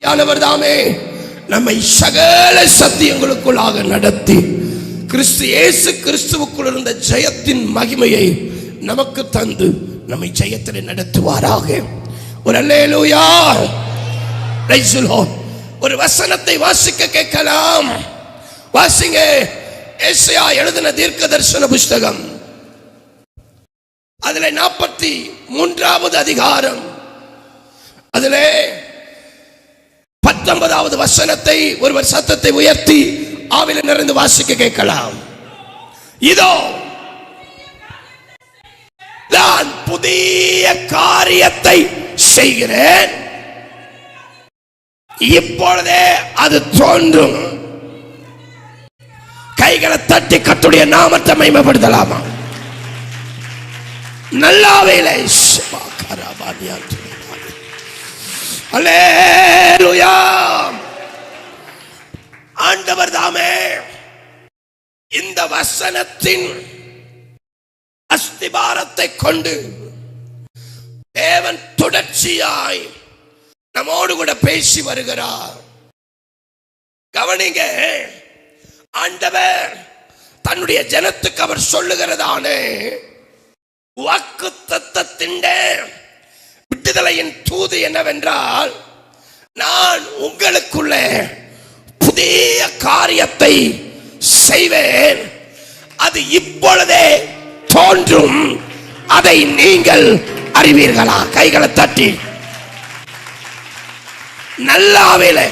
ஆண்டவர் தாமே நம்மை சகல சத்தியங்களுக்குள்ளாக நடத்தி கிறிஸ்து இயேசு கிறிஸ்துவுக்குள் இருந்த ஜெயத்தின் மகிமையை நமக்கு தந்து நம்மை ஜெயத்திலே நடத்துவாராக. ஒரு அல்லேலூயா. Praise the Lord. ஒரு வசனத்தை வாசிக்க கேட்கலாம். வாசிங்க. ஏசாயா எழுதின தீர்க்கதரிசன புத்தகம், அதிலே 43வது அதிகாரம், அதிலே 19வது வசனத்தை ஒருவர் சத்தத்தை உயர்த்தி ஆவியிலே நிறைந்து வாசிக்க கேட்கலாம். இதோ நான் புதிய காரியத்தை செய்கிறேன், இப்பொழுதே அது தோன்றும். கைகளை தட்டி கர்த்தருடைய நாமத்தை மகிமைப்படுத்தலாமா? நல்லாவேலை. அல்லேலூயா. ஆண்டவர் தாமே இந்த வசனத்தின் அஸ்திபாரத்தை கொண்டு தேவன் தொடர்ச்சியாய் நம்மோடு கூட பேசி வருகிறார். கவனிங்க. ஆண்டவர் தன்னுடைய ஜனத்துக்கு அவர் சொல்லுகிறதானே வாக்குத்தத்தத்தின் விடுதலையின் தூது என்னவென்றால், நான் உங்களுக்குள்ளே புதிய காரியத்தை செய்வேன், அது இப்பொழுதே தோன்றும், அதை நீங்கள் அறிவீர்களா? கைகளை தட்டி நல்லாவேலை.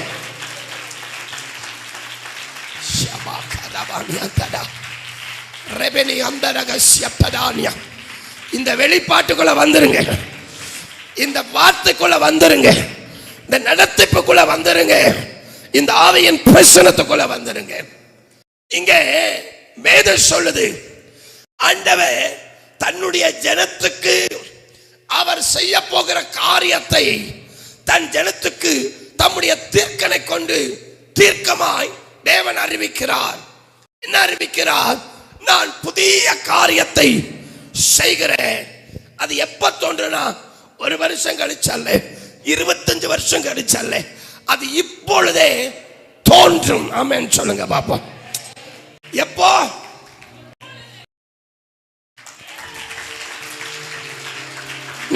இந்த வெளிப்பாட்டுக்குள்ள வந்துருங்க, இந்த வார்த்தைக்குள்ள வந்துருங்க, இந்த நடத்திப்புக்குள்ள வந்துருங்க, இந்த ஆவியின் பிரசனத்துக்குள்ள வந்துருங்க. இங்க வேதம் சொல்லுது, ஆண்டவர் தன்னுடைய ஜனத்துக்கு அவர் செய்ய போகிற காரியத்தை தன் ஜனத்துக்கு தம்முடைய தீர்க்கனை கொண்டு தீர்க்கமாய் தேவன் அறிவிக்கிறார். என்ன அறிவிக்கிறார்? நான் புதிய காரியத்தை செய்கிறேன். அது எப்ப தோன்றுனா, 1 வருஷம் கழிச்சல்ல, 25 வருஷம் கழிச்சல்ல, அது இப்பொழுதே தோன்றும். ஆமென் சொல்லுங்க பாப்போம். எப்போ?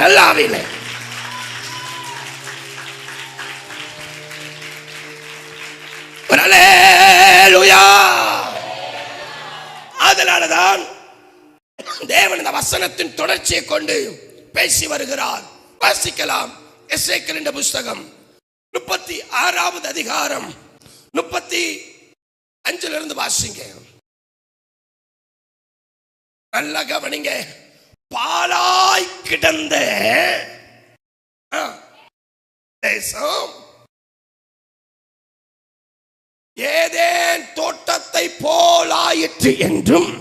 நல்லாவில்லை. அல்லேலூயா. அதனாலதான் தேவன் இந்த வசனத்தின் தொடர்ச்சியை கொண்டு பேசி வருகிறார். வாசிக்கலாம். எசேக்கியேலின் புத்தகம் 36வது அதிகாரம் 35 இருந்து வாசிங்க. நல்ல கவனிங்க. பாழாய் கிடந்த தேசம் ஏதேன் தோட்டத்தை போலாயிற்று என்றும்,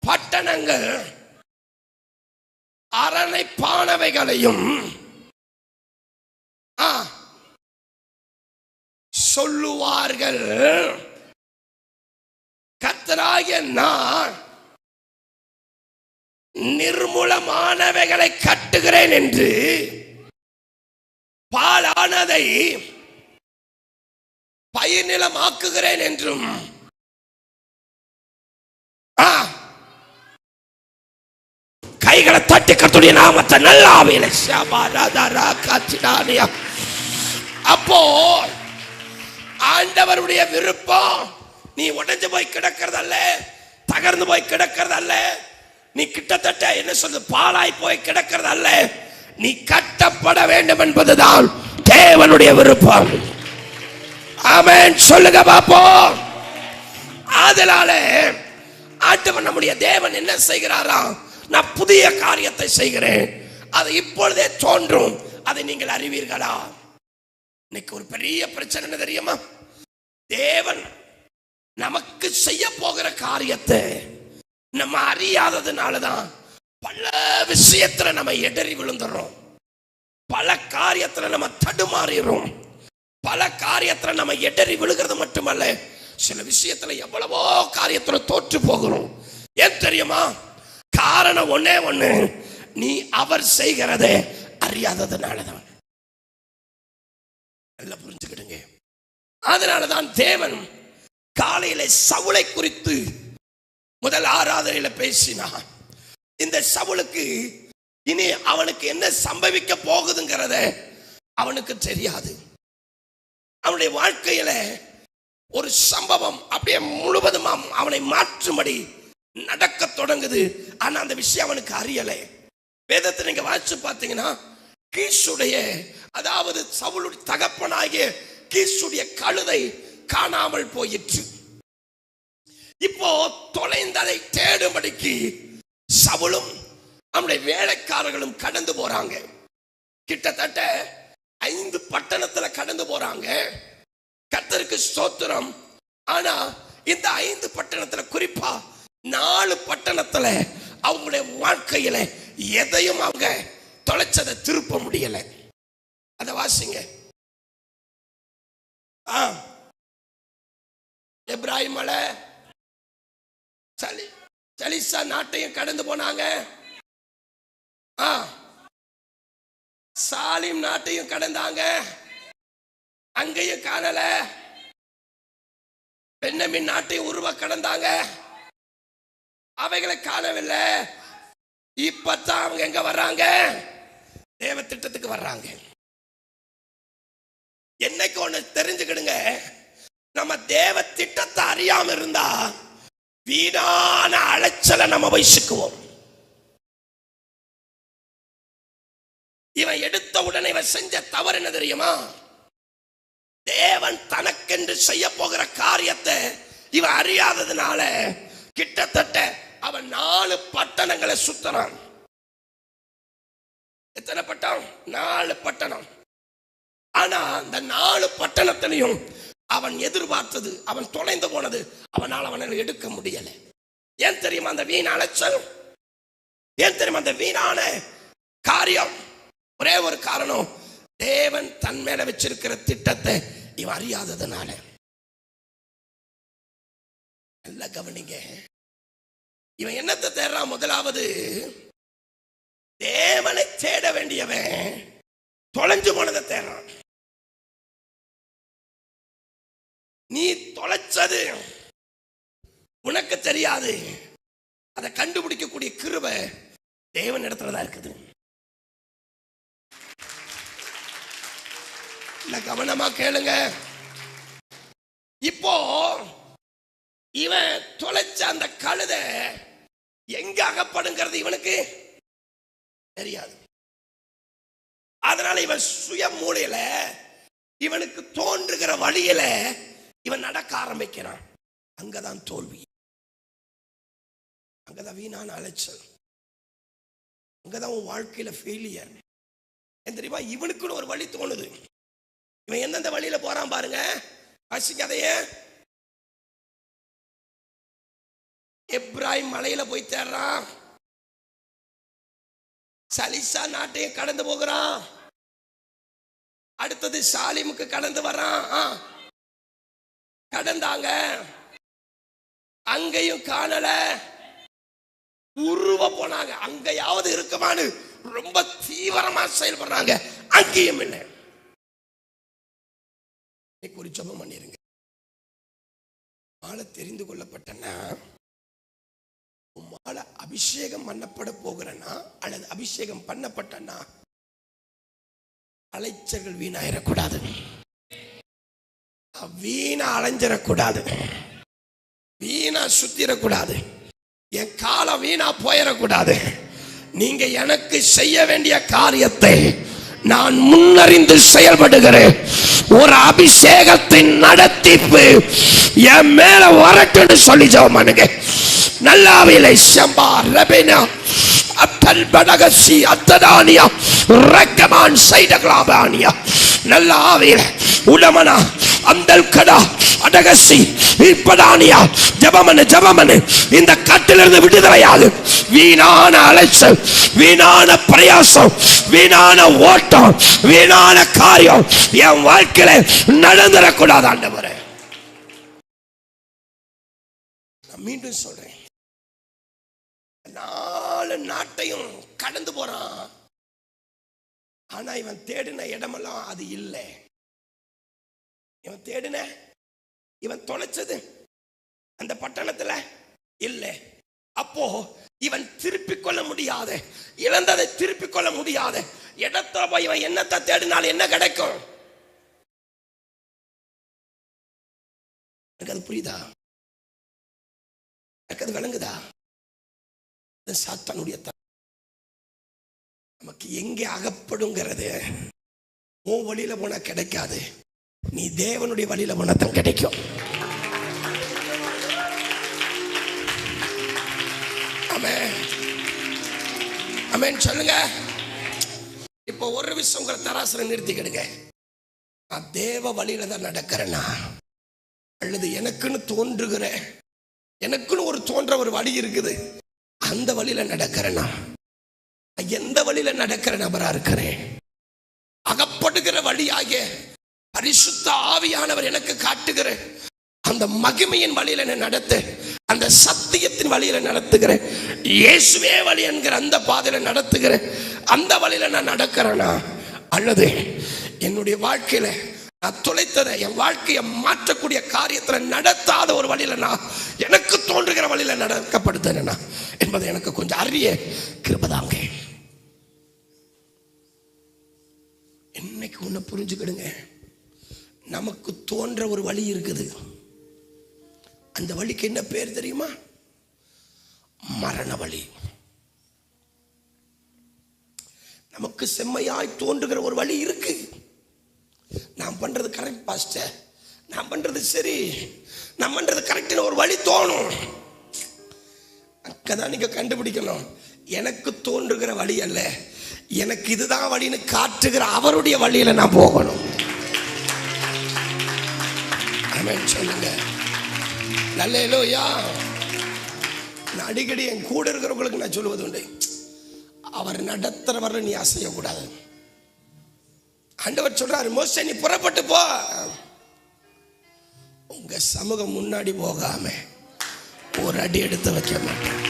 பட்டணங்கள் அரணைப்பானவைகளையும் சொல்லுவார்கள். கர்த்தராகிய நான் நிர்மூலமானவைகளை கட்டுகிறேன் என்று, பாலானதை பயிர்நிலமாக்குகிறேன் என்றும், கைகளை தட்டி கர்த்தருடைய நாமத்தை நல்லாவேலை. அப்போ ஆண்டவருடைய விருப்பம் நீ உடைஞ்சு போய் கிடக்கிறதல்ல, தகர்ந்து போய் கிடக்கிறதல்ல, நீ கிட்டத்தட்ட என்ன சொல்றது பாலாய் போய் கிடக்கிறதல்ல, நீ கட்டப்பட வேண்டும் என்பதுதான் தேவனுடைய விருப்பம். ஆமென் சொல்லுங்க பாப்போம். அதனால ஆண்டவர் நம்முடைய தேவன் என்ன செய்கிறாராம்? நான் புதிய காரியத்தை செய்கிறேன், அது இப்பொழுதே தோன்றும், அதை நீங்கள் அறிவீர்களா? இன்னைக்கு ஒரு பெரிய பிரச்சனை என்ன தெரியுமா? தேவன் நமக்கு செய்ய போகிற காரியத்தை நம்ம அறியாததுனாலதான் பல விஷயத்துல நம்ம இடறி விழுந்துறோம், பல காரியத்துல நம்ம தடுமாறுறோம், பல காரியத்துல நம்ம இடறி விழுகிறது மட்டுமல்ல, சில விஷயத்துல எவ்வளவோ காரியத்துல தோற்று போகிறோம். ஏன் தெரியுமா? காரணம் ஒண்ணே ஒண்ணு, நீ அவர் செய்கிறதை அறியாததுனாலதான். நல்லா புரிஞ்சுக்கிடுங்க. அதனாலதான் தேவன் காலையில சவுலை குறித்து முதல் ஆராதனையில பேசினான். இந்த சவுலுக்கு இனி அவனுக்கு என்ன சம்பவிக்க போகுதுங்கிறத அவனுக்கு தெரியாது. அவனுடைய வாழ்க்கையில ஒரு சம்பவம் அப்படியே முழுவதும் அவனை மாற்றும்படி நடக்க தொடங்குது. ஆனா அந்த விஷயம் அவனுக்கு அறியலை. வேதத்தை நீங்க வாசிச்சு பார்த்தீங்கன்னா, கீசுடைய, அதாவது சவுலுடைய தகப்பனாகிய கீசுடைய கழுதை காணாமல் போயிற்று. இப்போ தொலைந்ததை தேடும்படிக்கு சவுலும் அவனுடைய வேலைக்காரர்களும் கடந்து போறாங்க. கிட்டத்தட்ட 5 பட்டணத்துல கடந்து போறாங்க. கர்த்தருக்கு ஸ்தோத்திரம். ஆனா இந்த 5 பட்டணத்துல, குறிப்பா 4 பட்டணத்துல அவங்களுடைய வாழ்க்கையில எதையும் அவங்க தொலைச்சதை திருப்ப முடியல. அத வாசிங்க. எப்ராயிம் மலை, சலிசா நாட்டையும் கடந்து போனாங்க. சாலிம் நாட்டையும் கடந்தாங்க, அங்கேயும் காணல. பென்னமின் நாட்டையும் உருவ கடந்தாங்க, அவைகளை காணவில்லை. இப்பதான் அவங்க எங்க வர்றாங்க? தேவ திட்டத்துக்கு வர்றாங்க. என்னைக்கு ஒண்ணு தெரிஞ்சுக்கிடுங்க, நம்ம தேவ திட்டத்தை அறியாம இருந்தா வீணான அலைச்சலை நம்ம வயசுக்குவோம். இவன் எடுத்த உடனே இவன் செஞ்ச தவறு என்ன தெரியுமா? தேவன் தனக்கென்று செய்ய போகிற காரியத்தை இவன் அறியாததுனால கிட்டத்தட்ட அவன் 4 பட்டணங்களை சுத்தறான். எத்தனை பட்டணம்? 4 பட்டணம். ஆனா அந்த 4 பட்டணத்திலையும் அவன் எதிர்பார்த்தது, அவன் தொலைந்து போனது அவனால் எடுக்க முடியல. ஏன் தெரியுமா அந்த வீண் அலைச்சல்? ஏன் தெரியுமா அந்த வீணான காரியம்? ஒரே ஒரு காரணம், தேவன் தன் மேல வச்சிருக்கிற திட்டத்தை இவன் அறியாததுனால. நல்ல கவனிங்க. இவன் என்னத்தை தேடுறான்? முதலாவது, தேவனை தேட வேண்டியவன் தொலைஞ்சு போனதை தேடுறான். நீ தொலைச்சது உனக்கு தெரியாது, அதை கண்டுபிடிக்கக்கூடிய கிருபை தேவன் இடத்துலதான் இருக்குது. கவனமா கேளுங்க. இப்போ இவன் தொலைச்ச அந்த கழுதை எங்க அகப்படுங்கிறது இவனுக்கு தெரியாது. அதனால இவன் சுய மூலையில இவனுக்கு தோன்றுகிற வழியில இவன் நடக்க ஆரம்பிக்கிறான். அங்கதான் தோல்வி, அங்கதான் வீணான அலைச்சல், அங்கதான் உன் வாழ்க்கையில ஃபெயிலியர். தெரியுமா? இவனுக்குன்னு ஒரு வழி தோணுது. இவன் எந்தெந்த வழியில போறான் பாருங்க. வாசிக்காதையே. எப்ராயிம் மலையில போய் தேடுறான், சலிசா நாட்டையும் கடந்து போகிறான், அடுத்தது சாலிமுக்கு கடந்து வர்றான். கடந்தாங்க, அங்கேயும் காணல. உருவ போனாங்க, அங்கயாவது இருக்குமான்னு ரொம்ப தீவிரமா செயல்படுறாங்க, அங்கேயும் இல்லை. ஜெபம் பண்ணிருங்க. மாலை தெரிந்து கொள்ளப்பட்டனா, மாலை அபிஷேகம் பண்ணப்பட போகிறனா அல்லது அபிஷேகம் பண்ணப்பட்டனா, அலைச்சல்கள் வீணாயிடக்கூடாது, வீணா அலைஞ்சிடக்கூடாது, வீணா சுத்திடக்கூடாது, என் காலம் வீணா போயிடக்கூடாது. நீங்க எனக்கு செய்ய வேண்டிய காரியத்தை நான் முன்னறிந்து செயல்படுகிறேன். ஒரு அபிஷேகத்தின் நடத்திப்பு என் மேல வரட்டுன்னு சொல்லி ஜெபம் பண்ணுங்க. நல்லாவிலை சம்பா ரபினா அத்தல் படகசி அத்ததானியா ரக்கமான் சைடகலாபானியா நல்லாவிலை உடமனா அந்தல் கடா அடகசி இப்பதானியா ஜெபமனு இந்த கட்டிலிருந்து விடுதலையாது. வீணான அலைச்சல், வீணான பிரயாசம், வீணான ஓட்டம், வீணான காரியம் என் வாழ்க்கையில நடந்துடக்கூடாது ஆண்டவரே. நான் மீண்டும் சொல்றேன், 4 4 நாட்டையும் கடந்து போறான். ஆனா இவன் தேடின இடமெல்லாம் அது இல்லை. இவன் தொலைச்சது அந்த பட்டணத்துல இல்லை. அப்போ இவன் திருப்பிக் கொள்ள முடியாத, இழந்ததை திருப்பிக் கொள்ள முடியாத இடத்துல போய் இவன் என்னத்தை தேடினாலும் என்ன கிடைக்கும்? எனக்கு அது புரியுதா? எனக்கு அது விளங்குதா? சாத்தானுடைய நமக்கு எங்கே அகப்படுங்கிறது உன் வழியில போனா கிடைக்காது. நீ தேவனுடைய வழியில போனா தான் கிடைக்கும். ஆமென், ஆமென் சொல்லுங்க. இப்போ ஒரு விஷயம் உங்களை தராசுல நிறுத்திக்கிடுங்க. நான் தேவ வழியில தான் நடக்கிறேன்னா, அல்லது எனக்குன்னு தோன்றுகிற, எனக்குன்னு ஒரு தோன்ற ஒரு வழி இருக்குது, அந்த வழியில நடக்கிறேன்னா, எந்த வழியில நடக்கிற நபரா இருக்கிறேன்? அகப்படுகிற வழியாக பரிசுத்த ஆவியானவர் எனக்கு காட்டுகிற அந்த மகிமையின் வழியில நடத்து, அந்த சத்தியத்தின் வழியில நடத்துகிற, இயேசுவே வழி என்கிற அந்த பாதையில நடத்துகிற அந்த வழியில நான் நடக்கிறேனா, அல்லது என்னுடைய வாழ்க்கையில நான் தொலைத்ததை, என் வாழ்க்கையை மாற்றக்கூடிய காரியத்துல நடத்தாத ஒரு வழியில நான் எனக்கு தோன்றுகிற வழியில நடக்கப்படுத்தேனா என்பதை எனக்கு கொஞ்சம் அறிய கிருபதாங்க. இன்னைக்கு ஒண்ணு புரிஞ்சுக்கிடுங்க. நமக்கு தோன்ற ஒரு வழி இருக்குது. அந்த வழிக்கு என்ன பேர் தெரியுமா? மரண வழி. நமக்கு செம்மையாய் தோன்றுகிற ஒரு வழி இருக்கு. நான் பண்றது கரெக்ட் பாஸ்டர், நான் பண்றது சரி, நான் பண்றது கரெக்ட்னு ஒரு வழி தோணும். அங்கதான் நீங்க கண்டுபிடிக்கணும். எனக்கு தோன்றுகிற வழி அல்ல, எனக்கு இதுதான் வழின்னு காட்டுகிற அவருடைய வழியில நான் போகணும். ஆமென் சொல்லுங்க. அல்லேலூயா. நான் அடிக்கடி என் கூட இருக்கிறவங்களுக்கு நான் சொல்லுவது உண்டு, அவர் நடத்துறவரை நீ அசையக்கூடாது. ஆண்டவர் சொல்றாரு, மோசே நீ புறப்பட்டு போ. உங்க சமூகம் முன்னாடி போகாம ஒரு அடி எடுத்து வைக்க மாட்டேன்.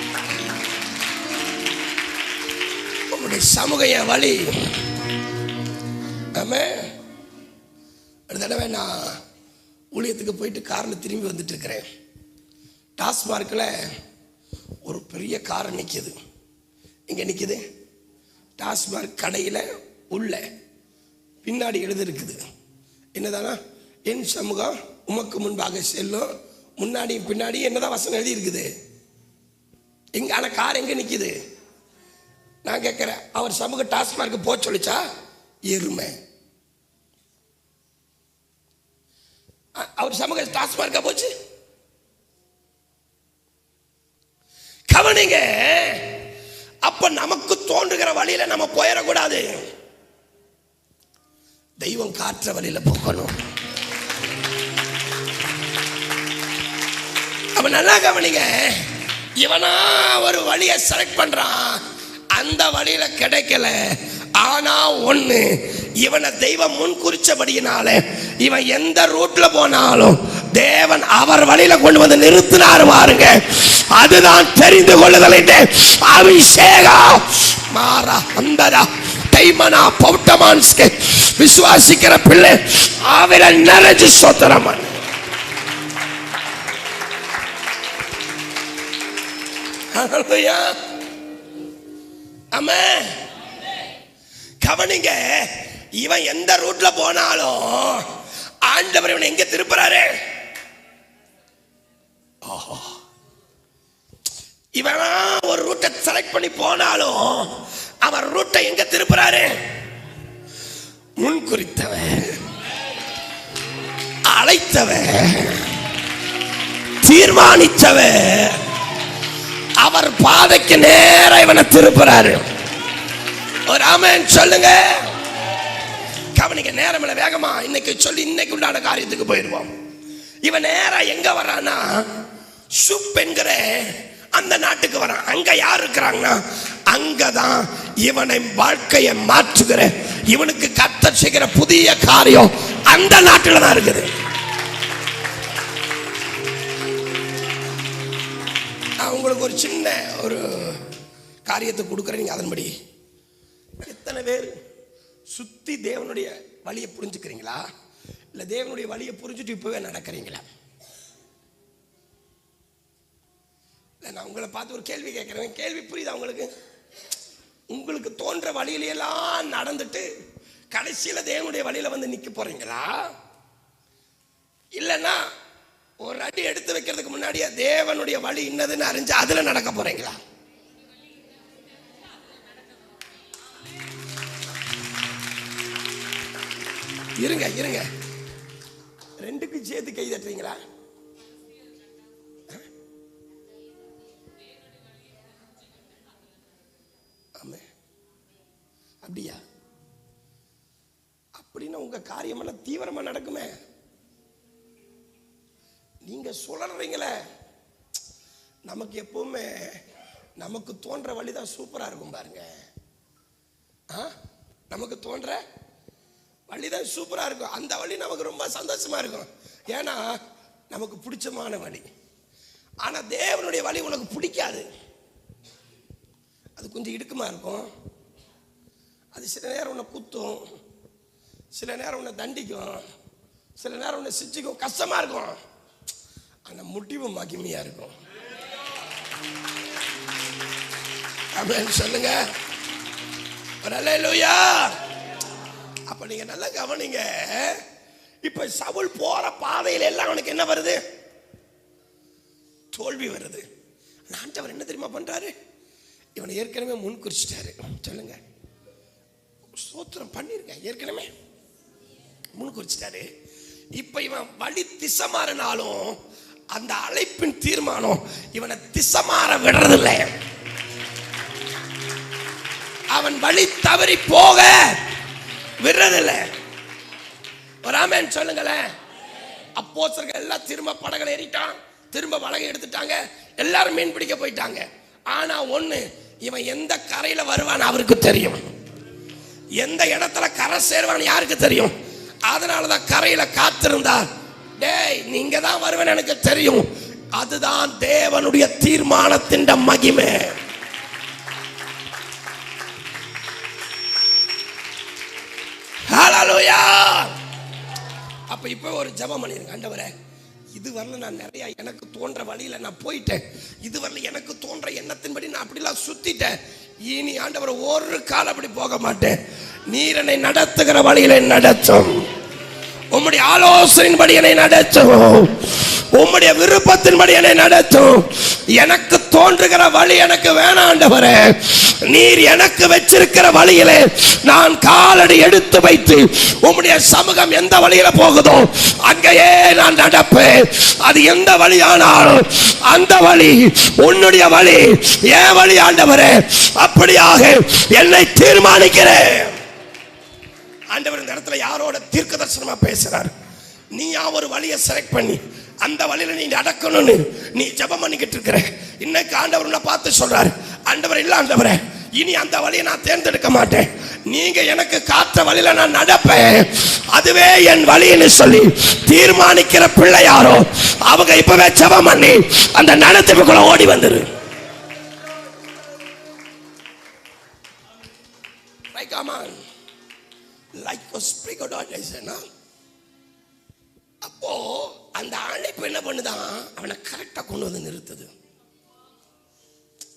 உங்களுடைய சமூக என் வழி. ஆமென். ஒரு தடவை நான் ஊழியத்துக்கு போயிட்டு காரில் திரும்பி வந்துட்டு இருக்கிறேன். டாஸ்மார்க்கில் ஒரு பெரிய கார் நிற்கிது. இங்கே நிற்கிது டாஸ்மார்க் கடையில் உள்ள பின்னாடி எழுதிருக்குது என்னதானா, என் சமூகம் உமக்கு முன்பாக செல்லும். முன்னாடியும் பின்னாடி என்னதான் வசனம் எழுதி இருக்குது. எங்க ஆனா கார் எங்க நிக்குது? நான் கேட்கிறேன், அவர் சமூக டாஸ்மார்க்கு போக சொல்லிச்சா? எருமை. அவர் சமூக டாஸ்மார்க்கா போச்சு? கவனிங்க. அப்ப நமக்கு தோன்றுகிற வழியில நம்ம போயிடக்கூடாது. தெய்வம் காற்ற வழியில போகணும். அவன் நல்லா கவனிங்க. இவனா ஒரு வழியை செலக்ட் பண்றான், அந்த வழியில கிடைக்கல. ஆனா ஒண்ணு, இவனை தெய்வம் முன்குறிச்சபடியினால இவன் எந்த ரூட்ல போனாலும் தேவன் அவர் வழியில கொண்டு வந்து நிறுத்தினாரு பாருங்க. அதுதான் தெரிந்து கொள்ளுதல். அபிஷேகா மாறா அந்தரா தைமனா பௌட்டமான்ஸ்கே விசுவாசிக்கிற பிள்ளை ஆவில நிறைஞ்சு சோத்திரம். ஆமென். கவனிங்க. இவன் எந்த ரூட்ல போனாலும் ஆண்டவர் இவனை எங்க திருப்புறாரு? இவன் ஒரு ரூட்டை செலக்ட் பண்ணி போனாலும் அவன் ரூட்டை எங்க திருப்புறாரு? முன்குறித்தவன், அழைத்தவன், தீர்மானித்தவன் அவர் பாதைக்கு நேரா இவனை திருப்புறாரு. ஒரு ஆமென் சொல்லுங்க. கவனிக்க. நேரம் இல்ல, வேகமா இன்னைக்கு சொல்லி இன்னைக்கு உண்டான காரியத்துக்கு போயிடுவோம். இவன் நேரா எங்க வரானா, சுப் என்கிற அந்த நாட்டுக்கு வரான். அங்க யார் இருக்கிறாங்கன்னா, அங்கதான் இவனை வாழ்க்கையை மாற்றுகிற, இவனுக்கு கர்த்தர் செய்கிற புதிய காரியம் அந்த நாட்டில் தான் இருக்குது. உங்களுக்கு ஒரு சின்ன ஒரு காரியத்தை கொடுக்குறேன், நீங்க அதன்படி. எத்தனை பேர் சுத்தி தேவனுடைய வழியை புரிஞ்சுக்கிறீங்களா, இல்ல தேவனுடைய வழியை புரிஞ்சுட்டு இப்பவே நடக்கிறீங்களா? இல்ல நான் உங்களை பார்த்து ஒரு கேள்வி கேட்கிறேன், கேள்வி புரியுதா உங்களுக்கு? உங்களுக்கு தோன்ற வழியிலெல்லாம் நடந்துட்டு கடைசியில தேவனுடைய வழியில வந்து நிக்க போறீங்களா, இல்லைன்னா ஒரு அடி எடுத்து வைக்கிறதுக்கு முன்னாடியே தேவனுடைய வழி இன்னதுன்னு அறிஞ்சு அதுல நடக்க போறீங்களா? இருங்க இருங்க, ரெண்டுக்கும் சேர்த்து கை தட்டுறீங்களா? ஆமே, அப்படியா? அப்படின்னா உங்க காரியமெல்லாம் தீவிரமா நடக்குமே. நீங்க சொல்றீங்களே, நமக்கு எப்பவுமே நமக்கு தோன்ற வழிதான் சூப்பரா இருக்கும் பாருங்க. நமக்கு தோன்ற வழிதான் சூப்பரா இருக்கும், அந்த வழி நமக்கு ரொம்ப சந்தோஷமா இருக்கும். ஏன்னா நமக்கு பிடிச்சமான வழி. ஆனா தேவனுடைய வழி உனக்கு பிடிக்காது, அது கொஞ்சம் இடுக்கமா இருக்கும், அது சில நேரம் உன்னை குத்தும், சில நேரம் உன்னை தண்டிக்கும், சில நேரம் உன்னை சிச்சிக்கும், கஷ்டமா இருக்கும். ஆனா முடிவு மகிமையா இருக்கும். ஆமென் சொல்லுங்க. அல்லேலூயா. அப்ப நீங்க நல்லா கவனிங்க. இப்ப சவுல் போற பாதையில எல்லாம் அவனுக்கு என்ன வருது? தோல்வி வருது. ஆண்டவர் என்ன தெரியுமா பண்றாரு? இவனை ஏற்கனவே முன் குறிச்சிட்டாரு. சொல்லுங்க, ஸ்தோத்திரம் பண்ணிருக்கேன், ஏற்கனவே முன் குறிச்சிட்டாரு. இப்ப இவன் வழி திசை மாறினாலும் அந்த அழைப்பின் தீர்மானம் இவனை திசை மாற விடுறதில்லை. அவன் வழி தவறி போக விடுறதில்லை. ஒரு ஆமென் சொல்லுங்களேன். அப்போஸ்தலர்கள் எல்லாம் திரும்ப படகுல ஏறிட்டான், திரும்ப படகை எடுத்துட்டாங்க, எல்லாரும் மீன் பிடிக்க போயிட்டாங்க. ஆனா ஒண்ணு, இவன் எந்த கரையில வருவான் அவருக்கு தெரியும், எந்த இடத்துல கரை சேருவான் யாருக்கு தெரியும். அதனாலதான் கரையில காத்திருந்தார். டேய் நீங்க தான் வருவேன் எனக்கு தெரியும். அதுதான் தேவனுடைய தீர்மானத்தின் மகிமை. ஹல்லேலூயா. அப்ப இப்ப ஒரு ஜெபம் பண்ணிருங்க. ஆண்டவரே, இதுவரை நான் நிறைய எனக்கு தோன்ற வழியில நான் போயிட்டேன், இதுவரை எனக்கு தோன்ற எண்ணத்தின்படி நான் அப்படிலாம் சுத்திட்டேன். இனி ஆண்டவர் ஒரு காலம் அப்படி போக மாட்டேன். நீர் என்னை நடத்துகிற வழியில நடத்தும், உம்முடைய ஆலோசனையின்படி என்னை நடத்தும், உம்முடைய விருப்பத்தின்படி என்னை நடத்தும். எனக்கு தோன்றுகிற வழி எனக்கு வேணாம் ஆண்டவரே. நீர் எனக்கு வச்சிருக்கிற வழியிலே நான் காலடி எடுத்து வைத்து உம்முடைய சமூகம் எந்த வழியில போகுதோ அங்கேயே நான் நடப்பேன். அது எந்த வழியானாலும் அந்த வழி உன்னுடைய வழி, என் வழி ஆண்டவரே. அப்படியாக என்னை தீர்மானிக்கிறேன். ஆண்டவர் இந்த இடத்துல யாரோட தீர்க்க தரிசனமா பேசுறார். நீ ஒரு வழியை செலக்ட் பண்ணி அந்த வழியில நீ நடக்கணும்னு நீ ஜெபம் பண்ணிக்கிட்டு இருக்கிற. இன்னைக்கு ஆண்டவர் உன்னை பார்த்து சொல்றாரு, ஆண்டவர் இல்ல ஆண்டவரே, இனி அந்த வழியை நான் தேர்ந்தெடுக்க மாட்டேன், நீங்க எனக்கு காத்த வழியில நான் நடப்பேன், அதுவே என் வழின்னு சொல்லி தீர்மானிக்கிற பிள்ளை யாரோ அவங்க இப்பவே ஜெபம் பண்ணி அந்த நடத்திப்புக்குள்ள ஓடி வந்துரு. அப்போ அந்த அழைப்பு என்ன பண்ணுதான், அவனை கரெக்டா கொண்டு வந்து நிறுத்துது.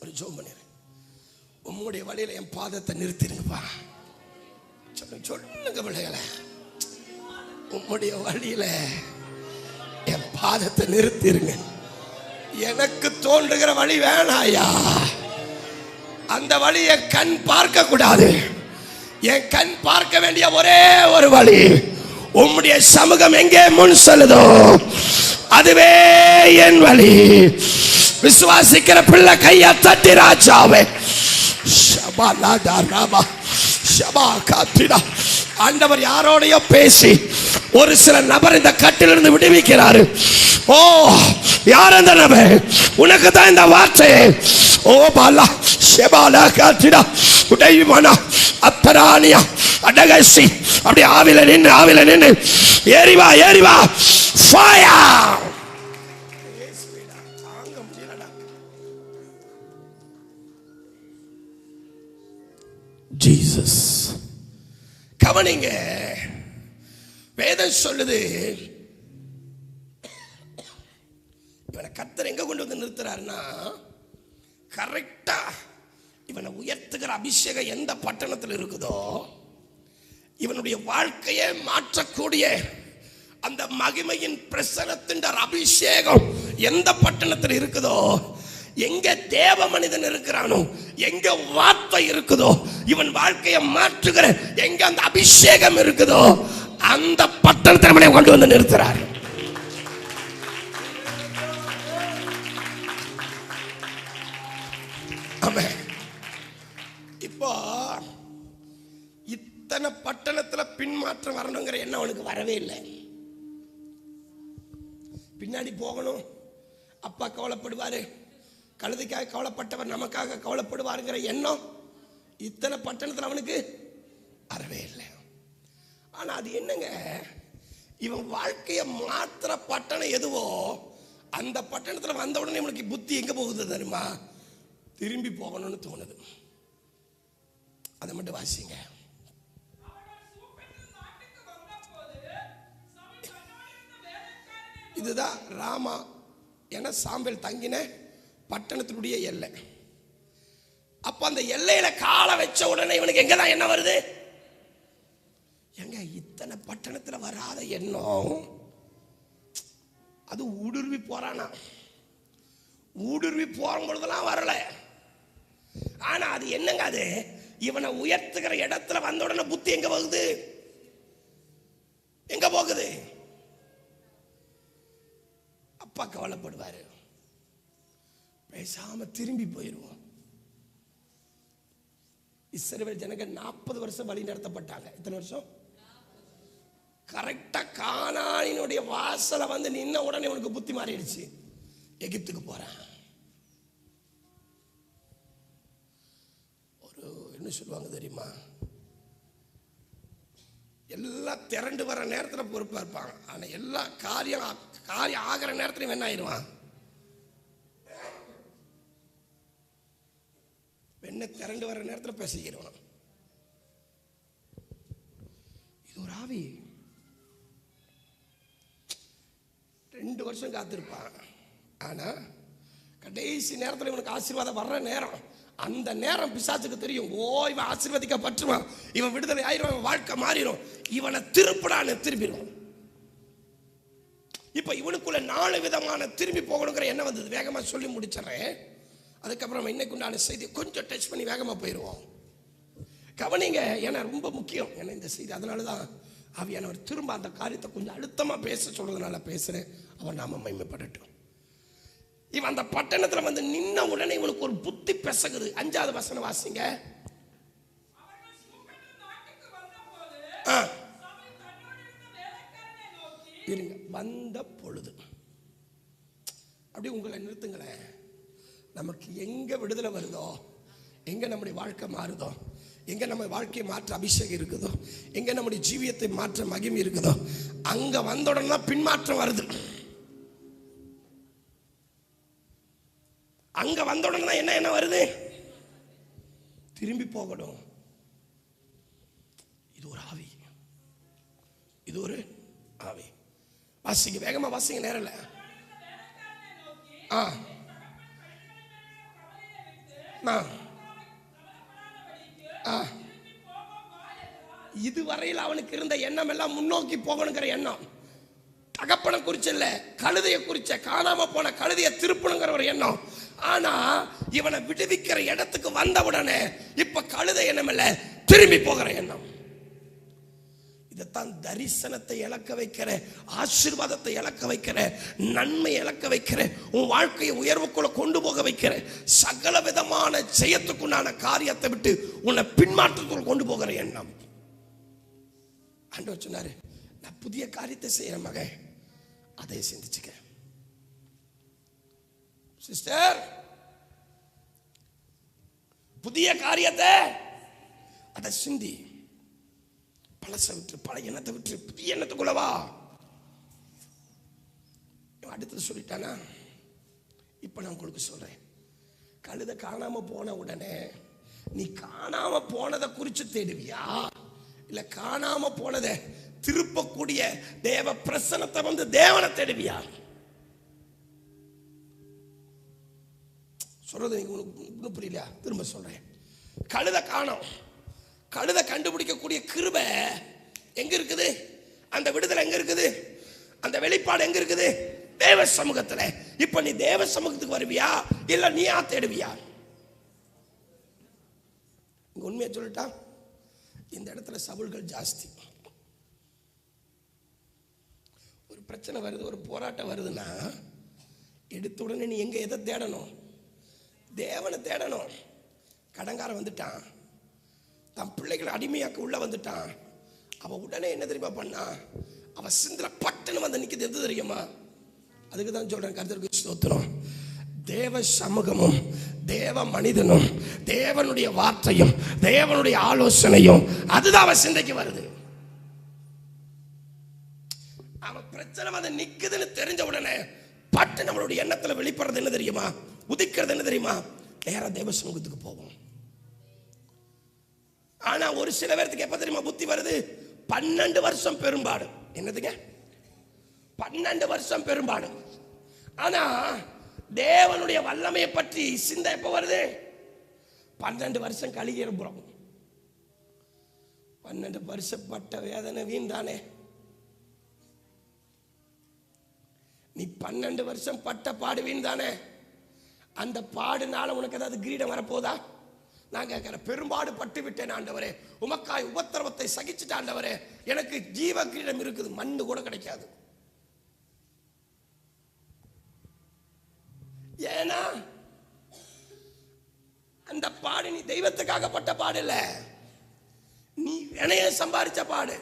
ஒரு ஜெபம் பண்ணிரு. உம்முடைய வழியில என் பாதத்தை நிறுத்திருங்கப்பா. சொல்லுங்க பிள்ளைகளை, உம்முடைய வழியில என் பாதத்தை நிறுத்திருங்க. எனக்கு தோன்றுகிற வழி வேணாயா, அந்த வழியை கண் பார்க்க கூடாது. என் கண் பார்க்க வேண்டிய ஒரே ஒரு வழி, உம்முடைய சமூகம் எங்கே முன் செல்லுதோ அதுவே என் வழி. விசுவாசிக்கிற பிள்ளை கையை தட்டி ராஜாவே. ஆண்டவர் யாரோடையோ பேசி ஒரு சில நபர் இந்த கட்டிலிருந்து விடுவிக்கிறாரு. ஓ, யார் அந்த நபர்? உனக்கு தான் இந்த வார்த்தை. ஓ பாலா ஷெபாலா காத்திடா உடையுமானா அத்தரானியா அடகசி. அப்படி ஆவில நின்னு ஏறிவா ஏறிவா ஃபயர். தாங்க முடியலடா. ஜீசஸ். கவனிங்க, வேதம் சொல்லுது இவனை கர்த்தர் எங்க கொண்டு வந்து நிறுத்துறாருன்னா, கரெக்டா இவனை உயர்த்துகிற அபிஷேகம் எந்த பட்டணத்தில் இருக்குதோ, இவனுடைய வாழ்க்கையை மாற்றக்கூடிய அந்த மகிமையின் பிரசனத்தின் அபிஷேகம் எந்த பட்டணத்தில் இருக்குதோ, எங்க தேவ மனிதன் இருக்கிறானோ, எங்க வார்த்தை இருக்குதோ, இவன் வாழ்க்கையை மாற்றுகிற எங்க அந்த அபிஷேகம் இருக்குதோ, அந்த பட்டணத்தை கொண்டு வந்து நிறுத்துறார். இப்போ இத்தனை பட்டணத்துல பின்மாற்றம் வரணுங்கிற எண்ணம் அவனுக்கு வரவே இல்லை. பின்னாடி போகணும், அப்பா கவலைப்படுவாரு, கழுதைக்காக கவலைப்பட்டவர் நமக்காக கவலைப்படுவாருங்கிற எண்ணம் இத்தனை பட்டணத்தில் அவனுக்கு வரவே இல்லை. ஆனா அது என்னங்க, இவன் வாழ்க்கையை மாத்திர பட்டணம் எதுவோ அந்த பட்டணத்தில் வந்த உடனே இவனுக்கு புத்தி எங்க போகுது தெரியுமா? திரும்பி போகணும்னு தோணுது. அதை மட்டும் வாசிங்க. இதுதான் ராமா என சாம்பல் தங்கின பட்டணத்தினுடைய எல்லை. அப்ப அந்த எல்லையில காலை வச்ச உடனே இவனுக்கு எங்கதான் என்ன வருது? எங்க இத்தனை பட்டணத்துல வராத எண்ணம், அது ஊடுருவி போறானா? ஊடுருவி போகும் பொழுதெல்லாம் வரல. ஆனா அது என்னங்க, அது இவனை உயர்த்துகிற இடத்துல வந்த உடனே புத்தி எங்க போகுது? எங்க போகுது? அப்பா கவலைப்படுவாரு, பேசாம திரும்பி போயிருவோம். இஸ்ரவேல் ஜனங்கள் 40 வருஷம் வழி நடத்தப்பட்டாங்க. எத்தனை வருஷம்? கரெக்டா கானானினுடைய வாசலை வந்து நின்ன உடனே உனக்கு புத்தி மாறிடுச்சு, எகிப்துக்கு போறேன். ஒரு என்ன சொல்லுவாங்க தெரியுமா, எல்லாம் திரண்டு வர நேரத்தில் பொறுப்பா இருப்பாங்க. ஆனா எல்லா காரியம் ஆகிற நேரத்துல என்ன ஆயிடுவான்? வெண்ண திரண்டு வர நேரத்தில் பேசிக்கிறவன். இது ஒரு ஆவி. 2 வருஷம் காத்திருப்பான். ஆனா கடைசி நேரத்தில் இவனுக்கு ஆசீர்வாதம் வர்ற நேரம், அந்த நேரம் பிசாசுக்கு தெரியும். ஓ, இவன் ஆசீர்வதிக்கப்பட்டுருவான், இவன் விடுதலை ஆயிரும், இவன் வாழ்க்கை மாறிடும், இவனை திருப்பிடான்னு திரும்பிடுவான். இப்ப இவனுக்குள்ள 4 விதமான திரும்பி போகணுங்கிற எண்ணம் வந்தது. வேகமா சொல்லி முடிச்சிடறேன், அதுக்கப்புறம் இன்னைக்கு உண்டான செய்தி கொஞ்சம் டச் பண்ணி வேகமா போயிடுவோம். கவனிங்க, ஏன்னா ரொம்ப முக்கியம் ஏன்னா இந்த செய்தி. அதனாலதான் ஆவியானவர் திரும்ப அந்த காரியத்தை கொஞ்சம் அழுத்தமா பேச சொல்றதுனால பேசுறேன். அவன் நாம மகிமைப்படட்டும். இவன் அந்த பட்டணத்துல வந்து நின்ன உடனே இவனுக்கு ஒரு புத்தி பெசகுது. 5வது வசனம் வாசிங்க. இருங்க, வந்த பொழுது அப்படி உங்களை நிறுத்துங்களேன். நமக்கு எங்க விடுதலை வருதோ, எங்க நம்முடைய வாழ்க்கை மாறுதோ, எங்க நம்ம வாழ்க்கையை மாற்ற அபிஷேகம் இருக்குதோ, எங்க நம்முடைய ஜீவியத்தை மாற்ற மகிமை இருக்குதோ, அங்க வந்த உடனே பின்மாற்றம் வருது. அங்க வந்த உடனே என்ன வருது? திரும்பி போகணும். இது ஒரு ஆவி, இது ஒரு ஆவி. வாசிங்க, வேகமா வாசிங்க, நேரம் இல்ல. இதுவரையில் அவனுக்கு இருந்த எண்ணம் எல்லாம் முன்னோக்கி போகணுங்கிற எண்ணம். தகப்பனை குறிச்ச இல்ல, கழுதையை குறிச்ச, காணாம போன கழுதையை திருப்பணுங்கிற ஒரு எண்ணம். ஆனா இவனை விடுவிக்கிற இடத்துக்கு வந்த உடனே இப்ப கழுதை எண்ணம் இல்ல, திரும்பி போகிற எண்ணம். இதைத்தான் தரிசனத்தை இழக்க வைக்கிற, ஆசீர்வாதத்தை இழக்க வைக்கிற, நன்மை இழக்க வைக்கிற, உன் வாழ்க்கையை உயர்வுக்குள்ள கொண்டு போக வைக்கிற, சகல விதமான ஜெயத்துக்குண்டான காரியத்தை விட்டு உன்னை பின்மாற்றத்துக்குள் கொண்டு போகிற எண்ணம். ஆண்டவர் சொன்னாரு, நான் புதிய காரியத்தை செய்யற மகன், அதை சிந்திச்சுக்க. சிஸ்டர், புதிய காரியத்தை அதை சிந்தி. பழச விட்டு, பழைய எண்ணத்தை விட்டு புதிய எண்ணத்துக்குள்ளவா. அடுத்தது சொல்லிட்டானா? இப்ப நான் உங்களுக்கு சொல்றேன். கழுதை காணாம போன உடனே நீ காணாம போனதை குறித்து தேடுவியா, இல்ல காணாம போனதை திருப்பக்கூடிய தேவ பிரசன்னத்தை வந்து தேவனை தேடுவியா? சொல்றது நீங்க புரியலையா? திரும்ப சொல்றேன். கழுதை காணோம், கழுதை கண்டுபிடிக்கக்கூடிய கிருபை எங்க இருக்குது? அந்த விடுதலை எங்க இருக்குது? அந்த வெளிப்பாடு எங்க இருக்குது? தேவ சமூகத்துல. இப்ப நீ தேவ சமூகத்துக்கு வருவியா, இல்ல நீயா தேடுவியா? உண்மையை சொல்லிட்டா, இந்த இடத்துல சவுல்கள் ஜாஸ்தி. ஒரு பிரச்சனை வருது, ஒரு போராட்டம் வருதுன்னா எடுத்த உடனே நீ எங்க எதை தேடணும்? தேவனை தேடணும். கடங்காரன் வந்துட்டான், தன் பிள்ளைகளை அடிமையாக்க உள்ள வந்துட்டான். அவன் உடனே என்ன தெரியுமா பண்ணா? அவன் சிந்தில பட்டுன்னு வந்து நிற்கிறது எது தெரியுமா? அதுக்கு தான் சொல்றேன், கர்த்தருக்கு ஸ்தோத்திரம். தேவ சமூகமும் தேவ மனிதனும் தேவனுடைய வார்த்தையும் தேவனுடைய ஆலோசனையும் அதுதான் அவன் சிந்தைக்கு வருது. அவன் பிரச்சனை வந்து நிக்குதுன்னு தெரிஞ்ச உடனே பட்டு நம்மளுடைய எண்ணத்துல வெளிப்படுறது என்ன தெரியுமா? உதிக்கிறது என்ன தெரியுமா? நேரா தேவ சமூகத்துக்கு போவோம். ஆனா ஒரு சில பேருக்கு எப்ப தெரியுமா புத்தி வருது? 12 வருஷம் பெரும்பாடு. என்னதுங்க? 12 வருஷம் பெரும்பாடு. ஆனா தேவனுடைய வல்லமையை பற்றி சிந்தை எப்ப வருது? 12 வருஷம் கழிகிறோம். 12 வருஷம் பட்ட வேதனை வீண் தானே. நீ 12 வருஷம் பட்ட பாடு வீண் தானே. அந்த பாடுனால உனக்கு ஏதாவது கிரீடம் வரப்போதா? நான் கேட்கிறேன், பெரும்பாடு பட்டு விட்டேன் ஆண்டவரே, உமக்காய் உபத்திரவத்தை சகிச்சுட்டு ஆண்டவரே, எனக்கு ஜீவ கிரீடம் இருக்குது, மண்ணு கூட கிடைக்காது. ஏன்னா அந்த பாடு நீ தெய்வத்துக்காக பட்ட பாடு இல்ல, நீ வினைய சம்பாதிச்ச பாடு.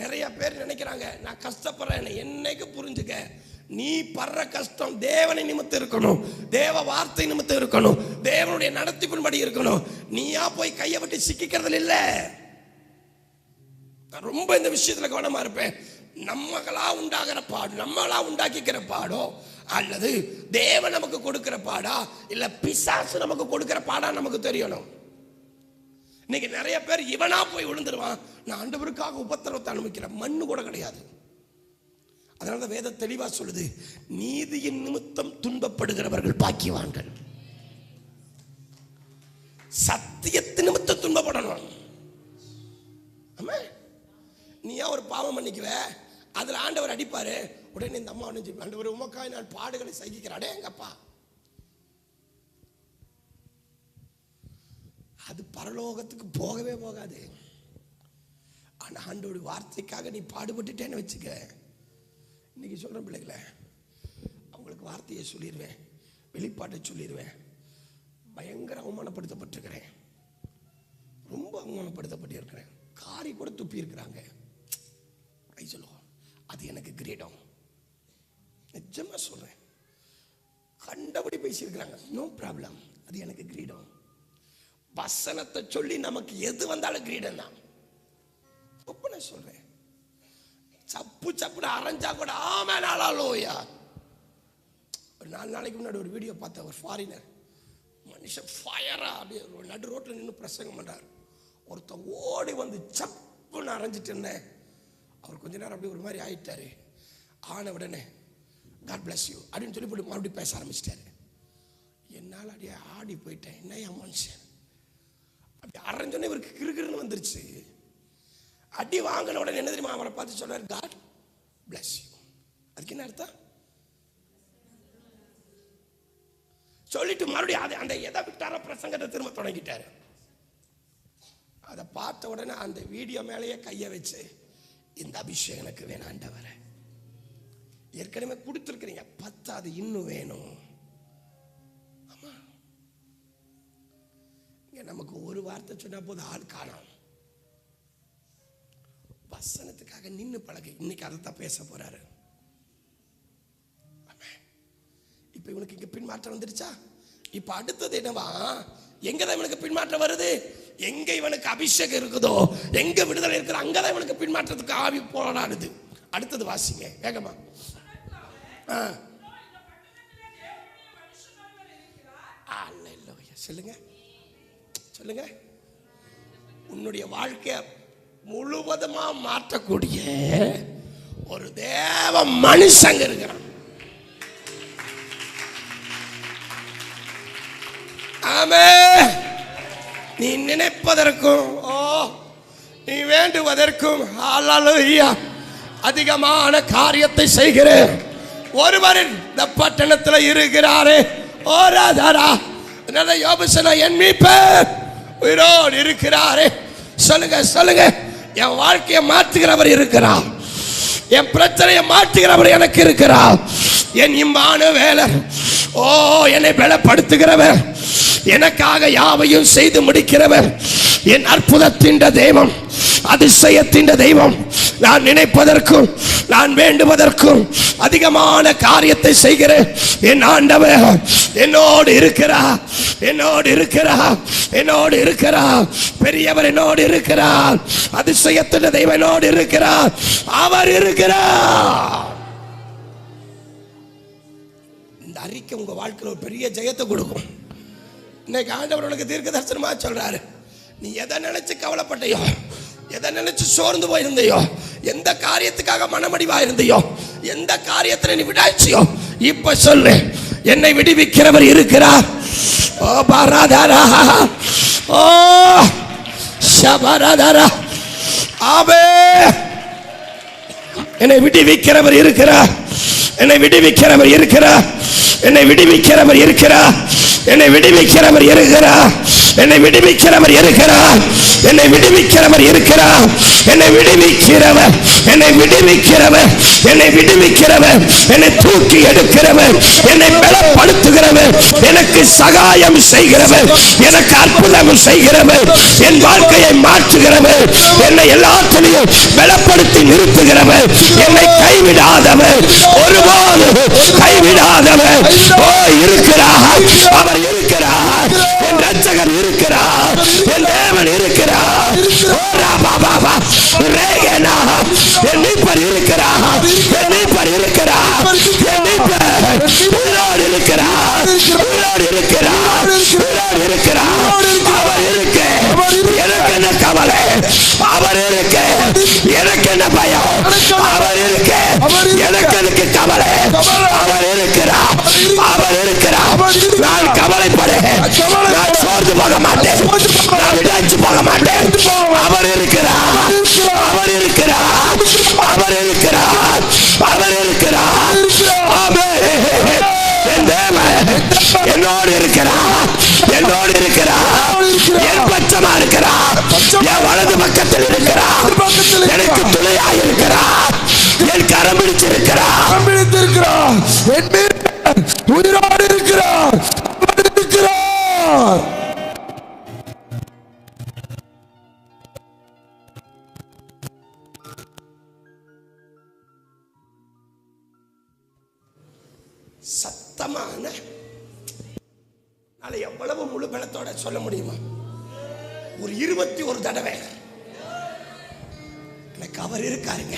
நிறைய பேர் நினைக்கிறாங்க நான் கஷ்டப்படுறேன். என்னைக்கு புரிஞ்சுக்க, நீ படுற கஷ்டம் தேவனை நிமித்தம் இருக்கணும், தேவ வார்த்தை நிமித்தம் இருக்கணும், தேவனுடைய நடத்திப்பின்படி இருக்கணும். நீயா போய் கையை விட்டு சிக்கிக்கிறதுல இல்ல. நான் ரொம்ப இந்த விஷயத்துல கவனமா இருப்பேன். நம்மளா உண்டாகிற பாடு, நம்மளா உண்டாக்கிக்கிற பாடோ அல்லது தேவன் நமக்கு கொடுக்கிற பாடா இல்ல பிசாசு நமக்கு கொடுக்கிற பாடா நமக்கு தெரியணும். இன்னைக்கு நிறைய பேர் இவனா போய் விழுந்துருவான், நான் ஆண்டவருக்காக உபத்திரவத்தை அனுபவிக்கிறேன், மண்ணு கூட கிடையாது. அதனால வேதம் தெளிவா சொல்லுது, நீதியின் நிமித்தம் துன்பப்படுகிறவர்கள் பாக்கியவான்கள். சத்தியத்தின் நிமித்தம் துன்பப்படணும். ஆமா, நீயா ஒரு பாவம் பண்ணிக்குவ, அதுல ஆண்டவர் அடிப்பாரு, உடனே இந்த அம்மா ஒன்று ஆண்டவர் உமக்காய் நான் பாடுகளை சகிக்கிறாடே எங்கப்பா. அது பரலோகத்துக்கு போகவே போகாது. ஆனா ஆண்டவருடைய வார்த்தைக்காக நீ பாடுபட்டுட்டேன்னு வச்சுக்க. இன்னைக்கு சொல்ற பிள்ளைகளை அவங்களுக்கு வார்த்தையை சொல்லிடுவேன், வெளிப்பாட்டை சொல்லிடுவேன். பயங்கர அவமானப்படுத்தப்பட்டிருக்கிறேன், ரொம்ப அவமானப்படுத்தப்பட்டிருக்கிறேன். காரி கூட துப்பி இருக்கிறாங்க. சொல்லுவோம், அது எனக்கு கிரீடம். நிஜமா சொல்றேன், கண்டபடி பேசியிருக்கிறாங்க, நோ ப்ராப்ளம், அது எனக்கு கிரீடம். வசனத்தை சொல்லி நமக்கு எது வந்தாலும் கிரீடம் தான். ஒப்பனை சொல்றேன், சப்பு சப்புன்னு அரைஞ்சா கூட ஆமே நாளாலோயா. ஒரு 4 நாளைக்கு முன்னாடி ஒரு வீடியோ பார்த்தேன். ஒரு ஃபாரினர் மனுஷன் ஃபயரா அப்படியே நடு ரோட்டில் நின்று பிரசங்கம் பண்றாரு. ஒருத்தன் ஓடி வந்து சப்புன்னு அரைஞ்சிட்டு இருந்தேன். அவர் கொஞ்ச நேரம் அப்படி ஒரு மாதிரி ஆயிட்டாரு. ஆன உடனே காட் பிளஸ் யூ அப்படின்னு சொல்லி போட்டு மறுபடியும் பேச ஆரம்பிச்சிட்டாரு. என்னால் அப்படியே ஆடி போயிட்டேன். என்னையா மனுஷன் அப்படி அரைஞ்சோன்னே இவருக்கு கிறுகிறுன்னு வந்துருச்சு. அடி வாங்கின உடனே என்ன தெரியுமா அவரை பார்த்து சொல்றாரு, காட் பிளஸ் யூ. அதுக்கு என்ன அர்த்தம்? சொல்லிட்டு மறுபடியும் அந்த எதை விட்டார பிரசங்கத்தை திரும்ப தொடங்கிட்டாரு. அதை பார்த்த உடனே அந்த வீடியோ மேலேயே கையை வச்சு, இந்த அபிஷேகம் எனக்கு வேணும் ஆண்டவரே, ஏற்கனவே கொடுத்துருக்கிறீங்க, பத்தாது இன்னும் வேணும். ஆமா, இங்க நமக்கு ஒரு வார்த்தை சொன்னா போது ஆள் காணோம். வசனத்துக்காக நின்று பழகு. இன்னைக்கு அதைத்தான் பேச போறாரு. இப்ப இவனுக்கு இங்க பின்மாற்றம் வந்துருச்சா? இப்ப அடுத்தது என்னவா? எங்கதான் இவனுக்கு பின்மாற்றம் வருது? எங்க இவனுக்கு அபிஷேகம் இருக்குதோ, எங்க விடுதலை இருக்குதோ, அங்கதான் இவனுக்கு பின்மாற்றத்துக்கு ஆவி போராடுது. அடுத்தது வாசிங்க வேகமா. சொல்லுங்க. சொல்லுங்க. உன்னுடைய வாழ்க்கைய முழுவதுமா மாற்றக்கூடிய ஒரு தேவ மனுஷங்க இருக்கிறான். ஆமென். நீ நினைப்பதற்கும் நீ வேண்டுவதற்கும் ஹல்லேலூயா அதிகமான காரியத்தை செய்கிற ஒருவர் இந்த பட்டணத்தில் இருக்கிறாரே. ஓராதாரா யோபு சொன்ன என் மீட்பர் உயிரோடு இருக்கிறாரே. சொல்லுங்க சொல்லுங்க. என் வாழ்க்கையை மாற்றுகிறவர் இருக்கிறார். என் பிரச்சனையை மாற்றுகிறவர் எனக்கு இருக்கிறார். என் இம்மானுவேலர் என்னை பலப்படுத்துகிறவர், எனக்காக யாவையும் செய்து முடிக்கிறவர், என் அற்புதத்தின் தெய்வம், அதிசயத்தின் தெய்வம். நான் நினைப்பதற்கும் நான் வேண்டுவதற்கும் அதிகமான காரியத்தை செய்கிற என் ஆண்டவர் என்னோடு இருக்கிறார், என்னோடு இருக்கிறார், என்னோடு இருக்கிறார். பெரியவர் என்னோடு இருக்கிறார், அதிசயத்தின் தெய்வம் என்னோடு இருக்கிறார், அவர் இருக்கிறார். இந்த அறிக்கை உங்க வாழ்க்கையில் ஒரு பெரிய ஜெயத்தை கொடுக்கும். இன்னைக்கு ஆண்டவர் உனக்கு தீர்க்க தரிசனமா சொல்றாரு. நீ எதை நினைச்சு கவலைப்பட்டையோ, எதை நினைச்சு சோர்ந்து போயிருந்தையோ, எந்த காரியத்துக்காக மனமடிவா இருந்தையோ, எந்த காரியத்தில் நீ விடாச்சியோ, இப்ப சொல்லு, என்னை விடுவிக்கிறவர் இருக்கிறார். ஓ பாராதாரா, ஓ ஷபராதாரா, ஆவே என்னை விடுவிக்கிறவர் இருக்கிறார், என்னை விடுவிக்கிறவர் இருக்கிறார், என்னை விடுவிக்கிறவர் இருக்கிறார், என்னை விடுவிக்கிறவர் இருக்கிறார், என்னை விடுவிக்கிறவர் இருக்கிறார், என்னை விடுவிக்கிறவர் இருக்கிறார், என்னை விடுவிக்கிறவர், என்னை விடுவிக்கிறவர், என்னை விடுவிக்கிறவர், என்னை தூக்கி எடுக்கிறவர், என்னை பலப்படுத்துகிறவர், எனக்கு சகாயம் செய்கிறவர், எனக்கு அற்புதம் செய்கிறவர், என் வாழ்க்கையை மாற்றுகிறவர், என்னை எல்லாத்திலையும் பலப்படுத்தி நிறுத்துகிறவர், என்னை கைவிடாதவர், ஒருபோது கைவிடாதவர் இருக்கிறார். அவர் இருக்கிறார், என் ரட்சகர் இருக்கிறார், என் தேவன் இருக்கிறார், என் மீட்பர் இருக்கிறார், என் மீட்பர் இருக்கிறார், என் மீட்பர் உயிரோடு இருக்கிறார், உயிரோடு இருக்கிறார், உயிரோடு இருக்கிறார். அவர் இருக்க எனக்கு என்ன கவலை, அவர் இருக்க எனக்கு என்ன பயம், அவர் இருக்க எனக்கு எனக்கு கவலை, அவர் இருக்கிறார், அவர் இருக்கிறார். நான் கவலைப்படுறேன், நான் சோர்ந்து போக மாட்டேன், நான் விடாச்சு போக மாட்டேன். அவர் இருக்கிறார், அவர் இருக்கிறார், அவர் இருக்கிறார், அவர் இருக்கிறார். என் தேவன் என்னோடு இருக்கிறார், என்னோடு இருக்கிறார், என் பட்சமா இருக்கிறார், என் வலது பக்கத்தில் இருக்கிறார், எனக்கு துணையாக இருக்கிறார், என் கரம் பிடிச்சிருக்கிறார், என் உயிரோடு இருக்கிறார், இருக்கிறார். சத்தமான எவ்வளவு முழு பலத்தோட சொல்ல முடியுமா? ஒரு 21 தடவை எனக்கு அவர் இருக்காருங்க,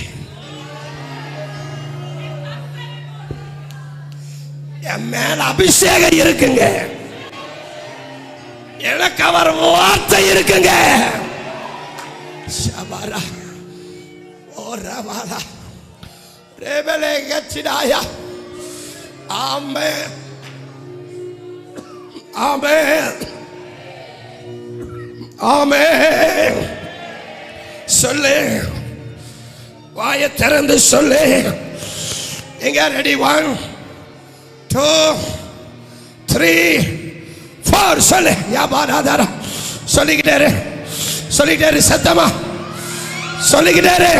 என் மேல அபிஷேகம் இருக்குங்க, எனக்கு அவர் வார்த்தை இருக்குங்க. ஷபாரா ஓரவாரா ரேபலே கச்சிடாயா. ஆமென், ஆமென், ஆமென். சொல்லு, வாயை திறந்து சொல்லு. எங்க ரெடி? 1 2 3 4 சொல்லு. யாபாராதாரா சொல்லிக்கிட்டாரு, சொல்லிக்கிட்டாரு, சத்தமா சொல்லிக்கிட்டாரு.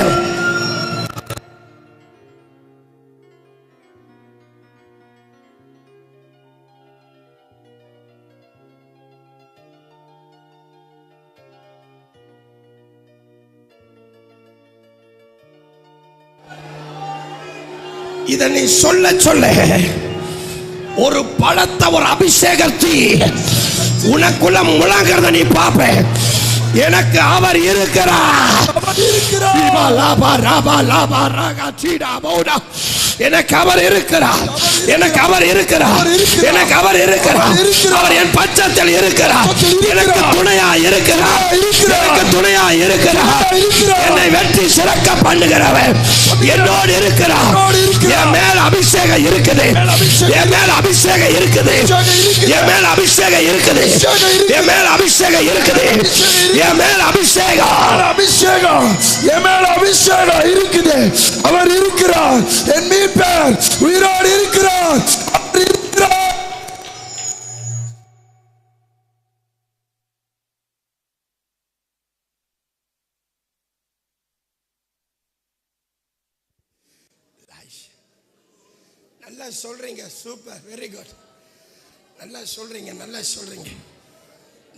இதை நீ சொல்ல சொல்ல ஒரு பலத்த ஒரு அபிஷேகத்தை உனக்குள்ள முழங்கிறத நீ பாப்ப. எனக்கு அவர் இருக்கிறார். எனக்கு அவர் இருக்கிறார், எனக்கு அவர் இருக்கிறார், எனக்கு அவர் இருக்கிறார். அவர் என் பட்சத்தில் இருக்கிறார், எனக்கு துணையா இருக்கிறார், எனக்கு துணையா இருக்கிறார். என்னை வெற்றி சிறக்க பண்ணுகிறவர் என்னோடு இருக்கிறார். என் மேல் அபிஷேகம் இருக்குது, என் மேல் அபிஷேகம் இருக்குது, என் மேல் அபிஷேகம் இருக்குது, என் மேல் அபிஷேகம் இருக்குது, என் மேல் அபிஷேகம் என் மேல் அபிஷேகம் இருக்குது. அவர் இருக்கிறார், என் மீட்பர் உயிரோடு இருக்கிறார். நல்லா சொல்றீங்க, சூப்பர், வெரி குட். நல்லா சொல்றீங்க, நல்லா சொல்றீங்க.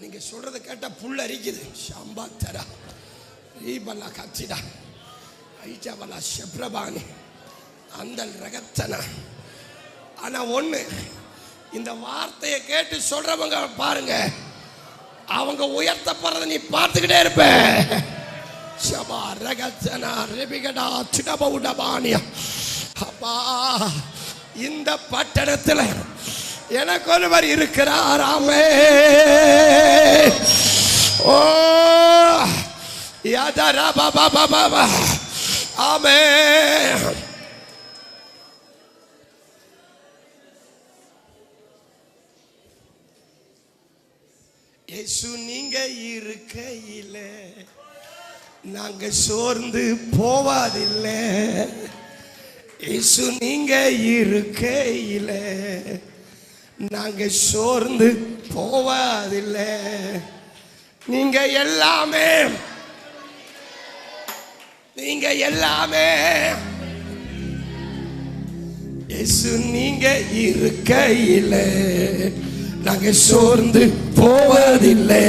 நீங்க சொல்றதை கேட்டா புல் அரிக்குது. ஷாம்பா தரா ரீபலா கத்திடா ஐஜாவலா ஷெப்ரபானி அந்தல் ரகத்தனா. ஆனா ஒண்ணு, இந்த வார்த்தையை கேட்டு சொல்றவங்க பாருங்க, அவங்க உயர்த்தப்படுறத நீ பார்த்துக்கிட்டே இருப்ப. ஷபா ரகத்தனா ரெபிகடா சிடபவுடபானியா. அப்பா, இந்த பட்டணத்தில் எனக்கு ஒருவர் இருக்கிறார். ஆமே. ஓ யாதரா பாபா பாபா. ஆமே. இயேசு நீங்க இருக்கையில நாங்க சோர்ந்து போவதில்லை. இயேசு நீங்க இருக்கையில நாங்க சோர்ந்து போவதில்லை. நீங்க எல்லாமே, நீங்க எல்லாமே. இயேசு நீங்க இருக்கையில நாங்க சோர்ந்து போவதில்லை.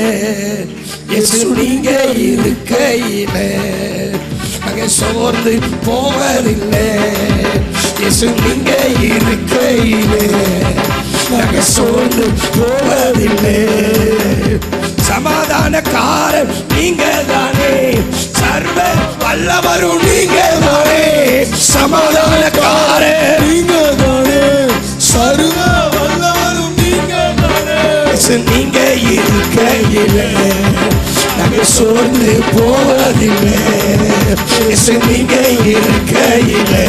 இயேசு நீங்க இருக்கையில நாங்க சோர்ந்து போவதில்லை. இயேசு நீங்க இருக்கையிலே நாங்க சோர்ந்து போவதில்லை. சமாதானக்காரன் நீங்க தானே, சர்வ வல்லவரும் நீங்க தானே. சமாதானக்காரன் நீங்க தானே, சர்வ வல்லவரும் நீங்க தானே. நீங்க இருக்கையிலே நாங்க சோர்ந்து போவதில்லை. நீங்க இருக்கையிலே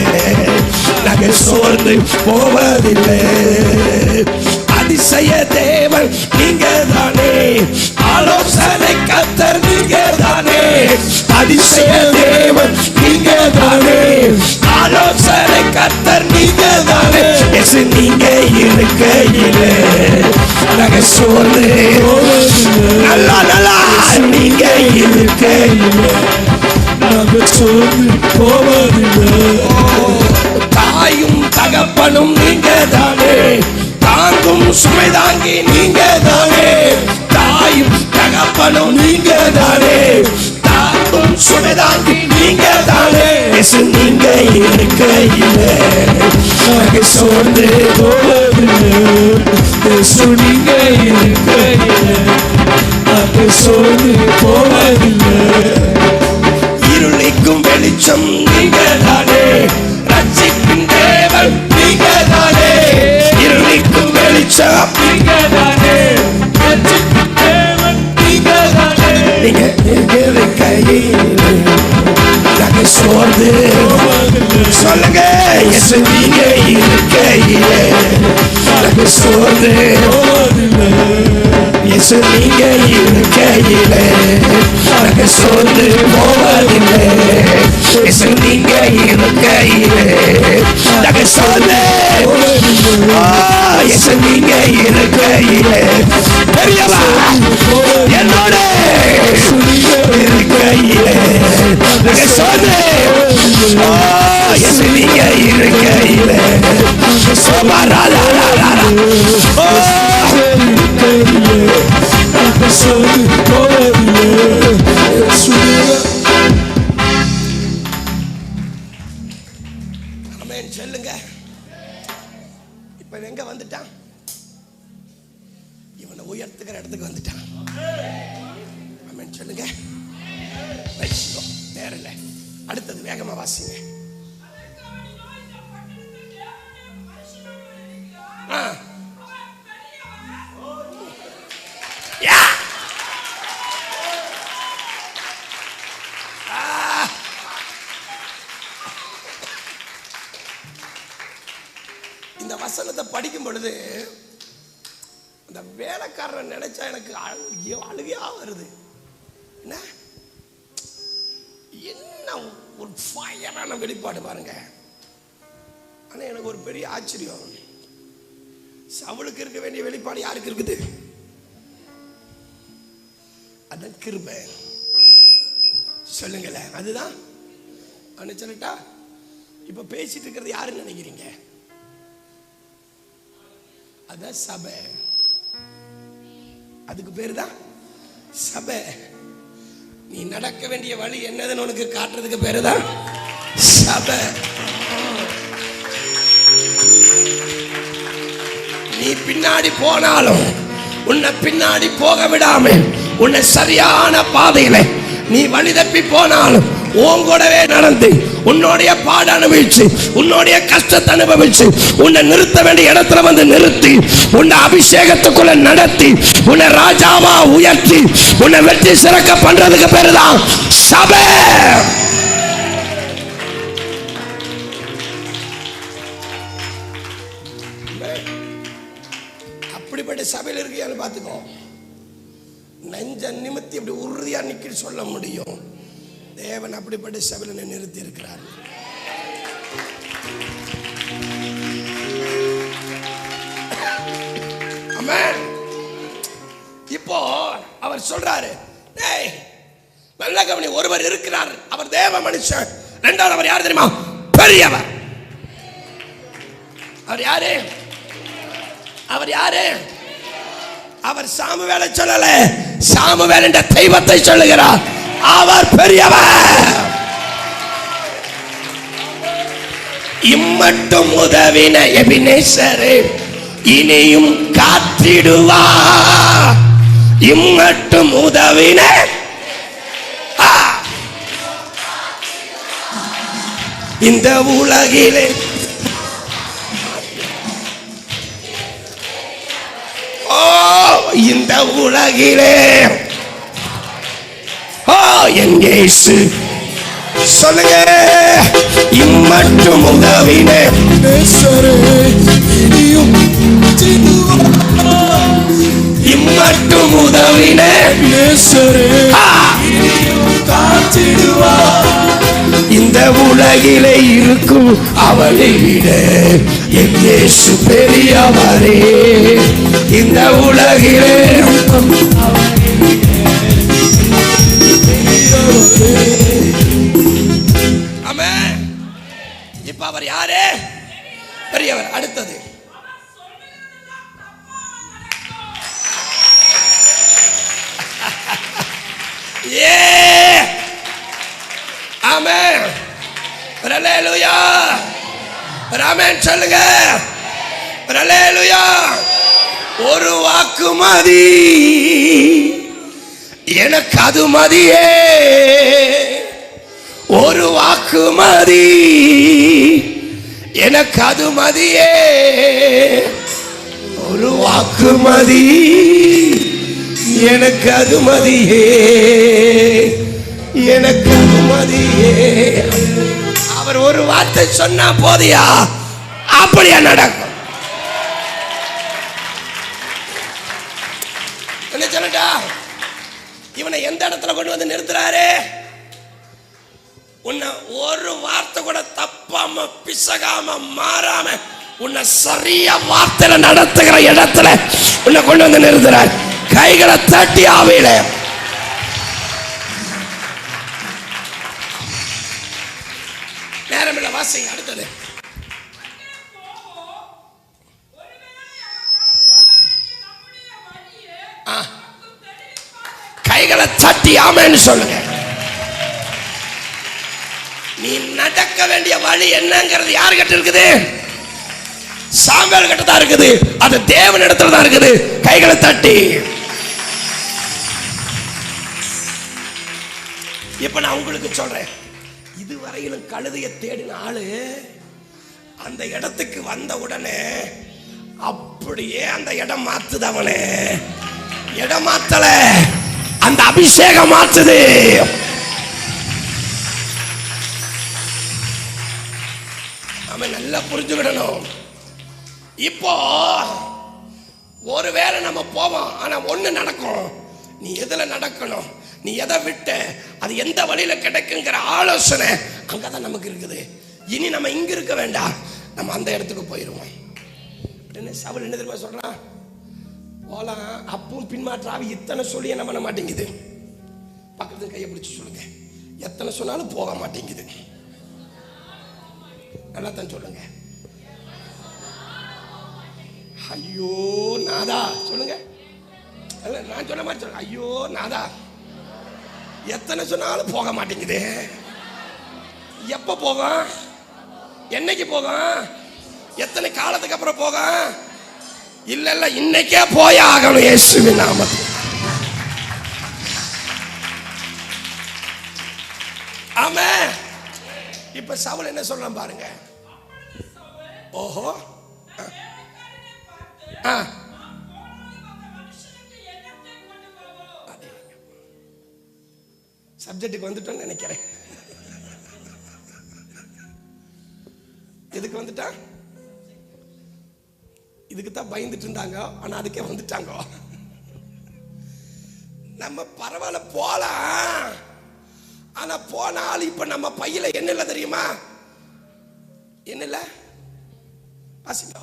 நாங்க சோர்ந்து போவதில்லை. அதிசய தேவன் நீங்க தானே, ஆலோசனை கர்த்தர் நீங்க தானே. அதிசய தேவன் நீங்க தானே, ஆலோசனை கர்த்தர் நீங்க தானே. நீங்க இருக்கையிலே நாங்க சோர்ந்து நல்லா நல்லா. நீங்க இருக்கையிலே நாங்க சோர்ந்து போவதில்லை. தாயும் தகப்பனும் நீங்க தானே, தாங்கும் சுமை தாங்கி நீங்க தானே. தாயும் தகப்பனும் நீங்க தானே, தாங்கும் சுமை தாங்கி நீங்க தானே. நீங்க இருக்கையிலே நாங்க சோர்ந்து போவதில்லை. நீங்க இருக்கையிலே நாங்க சோர்ந்து போவதில்லை. இருளிக்கும் வெளிச்சம் நீங்க தானே, ரட்சிக்கும் தேவன் நீங்க தானே. இருளிக்கும் வெளிச்சம் நீங்க தானே, ரட்சிக்கும் தேவன் நீங்க தானே. நீங்க இருக்கையிலே நாங்க சோர்ந்து சொல்லுங்க. இயேசு நீங்க இருக்கையிலே நாங்க சோர்ந்து. இயேசு நீங்க இருக்கையிலே நாங்க சோர்ந்து போவதில்லை. இயேசு நீங்க இருக்கையிலே நாங்க சோர்ந்து. இயேசு நீங்க இருக்கையிலே பெரியவா என்னோட இருக்கையிலே நாங்க சோர்ந்து. இயேசு நீங்க இருக்கையிலே சோமாராலா. சொல்லுங்க. இப்ப எங்க வந்துட்டான்? இவனை உயர்த்துக்கிற இடத்துக்கு வந்துட்டான். ஆமென் சொல்லுங்க. நேரம் இல்லை, அடுத்தது வேகமா வாசிங்க. வசனத்தை படிக்கும் பொழுது அந்த வேலைக்காரன் நினைச்சா எனக்கு அழுகையா வருது. என்ன என்ன ஒரு ஃபயரான வெளிப்பாடு பாருங்க. ஆனா எனக்கு ஒரு பெரிய ஆச்சரியம், சவுலுக்கு இருக்க வேண்டிய வெளிப்பாடு யாருக்கு இருக்குது? அதான் கிருபை. சொல்லுங்களேன், அதுதான். சொல்லட்டா, இப்ப பேசிட்டு இருக்கிறது யாருன்னு நினைக்கிறீங்க? அதான் சபை. அதுக்கு பேரு தான் சபை. நீ நடக்க வேண்டிய வழி என்னதுன்னு உனக்கு காட்டுறதுக்கு பேரு தான் சபை. நீ பின்னாடி போனாலும் உன்னை பின்னாடி போக விடாம உன்னை சரியான பாதையில நீ வழி தப்பி போனாலும் உன் கூடவே நடந்து உன்னுடைய பாட அனுபவிச்சு உன்னுடைய கஷ்டத்தை அனுபவிச்சு உன்னை நிறுத்த வேண்டிய இடத்துல வந்து நிறுத்தி உன்னை அபிஷேகத்துக்குள்ள நடத்தி உன்னை ராஜாவா உயர்த்தி உன்னை வெற்றி சிறக்க பண்றதுக்கு பேருதான் சபை. அப்படிப்பட்ட சபையில் இருக்கியான்னு பார்த்துக்கோ. நெஞ்ச நிமித்தி அப்படி உறுதியா நிக்க சொல்ல முடியும். தேவன் அப்படிப்பட்ட சபையில நிறுத்தி இருக்கிறார். ஆமென். இப்போ அவர் சொல்றாரு, நல்ல கவனி, ஒருவர் இருக்கிறார், அவர் தேவ மனுஷன். இரண்டாவது அவர் யார் தெரியுமா? பெரியவர். அவர் யாரு? அவர் யாரு? அவர் சாமுவேலை சொல்லல, சாமுவேல் என்ற தெய்வத்தை சொல்லுகிறார். அவர் பெரியவர். இம்மட்டும் உதவின எபினேசரே இனியும் காத்திடுவார். இம்மட்டும் உதவின இந்த உலகிலே இந்த உலகிலே என் இயேசு. சொல்லுங்க, இம்மட்டும் உதவின இம்மட்டும் உதவின இந்த உலகிலே இருக்கும் அவளை விட என் இயேசு பெரியவரே. இந்த உலகிலே ஆமென். இப்ப அவர் யாரு? பெரியவர். அடுத்தது ஆமென். ஹல்லேலூயா. ஆமென் சொல்லுங்க. ஹல்லேலூயா. ஒரு வாக்கு மதி, எனக்கு அது மதியே. ஒரு வாக்கு மதி, எனக்கு அது மதியே. ஒரு வாக்கு மதி, எனக்கு அது மதியே. எனக்கு அது மதியே. அவர் ஒரு வார்த்தை சொன்னா போதியா, அப்படியா நடக்கும். என்ன சொல்லட்டா, இவனை எந்த இடத்துல கொண்டு வந்து நிறுத்துறாரு? உன்னை ஒரு வார்த்தை கூட தப்பாம பிசகாம மாறாம உன்னை சரியா வார்த்தையில நடத்துகிற இடத்துல உன்னை கொண்டு வந்து நிறுத்துறார். கைகளை தட்டி ஆவியில நேரம் இல்ல, வாசிங்க அடுத்தது. கைகளை தட்டி ஆமென்னு சொல்லுங்க. நீ நடக்க வேண்டிய வழி என்னங்கிறது யாரு கிட்ட இருக்குது? சாமுவேல் கிட்ட தான் இருக்குது. அது தேவன் இடத்துல தான் இருக்குது. கைகளை தட்டி. இப்ப நான் உங்களுக்கு சொல்றேன், இதுவரையிலும் கழுதைய தேடின ஆளு அந்த இடத்துக்கு வந்த உடனே அப்படியே அந்த இடம் மாத்துது. அவனே இடம் மாத்தல, அந்த அபிஷேகம் மாத்துது. அவன் நல்லா புரிஞ்சுக்கிடணும். இப்போ ஒருவேளை நம்ம போவோம், ஆனா ஒண்ணு நடக்கும். நீ எதுல நடக்கணும், நீ எதை விட்டு அது எந்த வழியில கிடைக்குங்கிற ஆலோசனை அங்கதான் நமக்கு இருக்குது. இனி நம்ம இங்க இருக்க வேண்டாம், நம்ம அந்த இடத்துக்கு போயிருவோம். சவுல் என்ன தெரியுமா சொல்றான்? போலாம், அப்பவும் பின்மாற்றாவி இத்தனை சொல்லி என்ன பண்ண மாட்டேங்குது. பக்கத்துல கையை பிடிச்சு சொல்லுங்க, எத்தனை சொன்னாலும் போக மாட்டேங்குது. நல்லா தான் சொல்லுங்க. ஐயோ நாதா சொல்லுங்க. நான் சொல்ல மாதிரி சொல்லுங்க. ஐயோ நாதா, எத்தனை சொன்னாலும் போக மாட்டேங்குது. எப்ப போகும், என்னைக்கு போகும், எத்தனை காலத்துக்கு அப்புறம் போகும்? இல்ல இல்ல, இன்னைக்கே போய் ஆகணும் இயேசுவின் நாமத்தில். ஆமென். இப்ப சவுல் என்ன சொல்றான் பாருங்க. ஓஹோ, சப்ஜெக்டுக்கு வந்துட்டோன்னு நினைக்கிறேன். எதுக்கு வந்துட்டான்? இதுக்கு தான் பயந்துட்டு இருந்தாங்க, ஆனா அதுக்கே வந்துட்டாங்க. நம்ம பரவாயில்ல போலாம், ஆனா போனால் இப்ப நம்ம பையில என்ன இல்ல தெரியுமா? என்ன இல்ல வாசிங்க.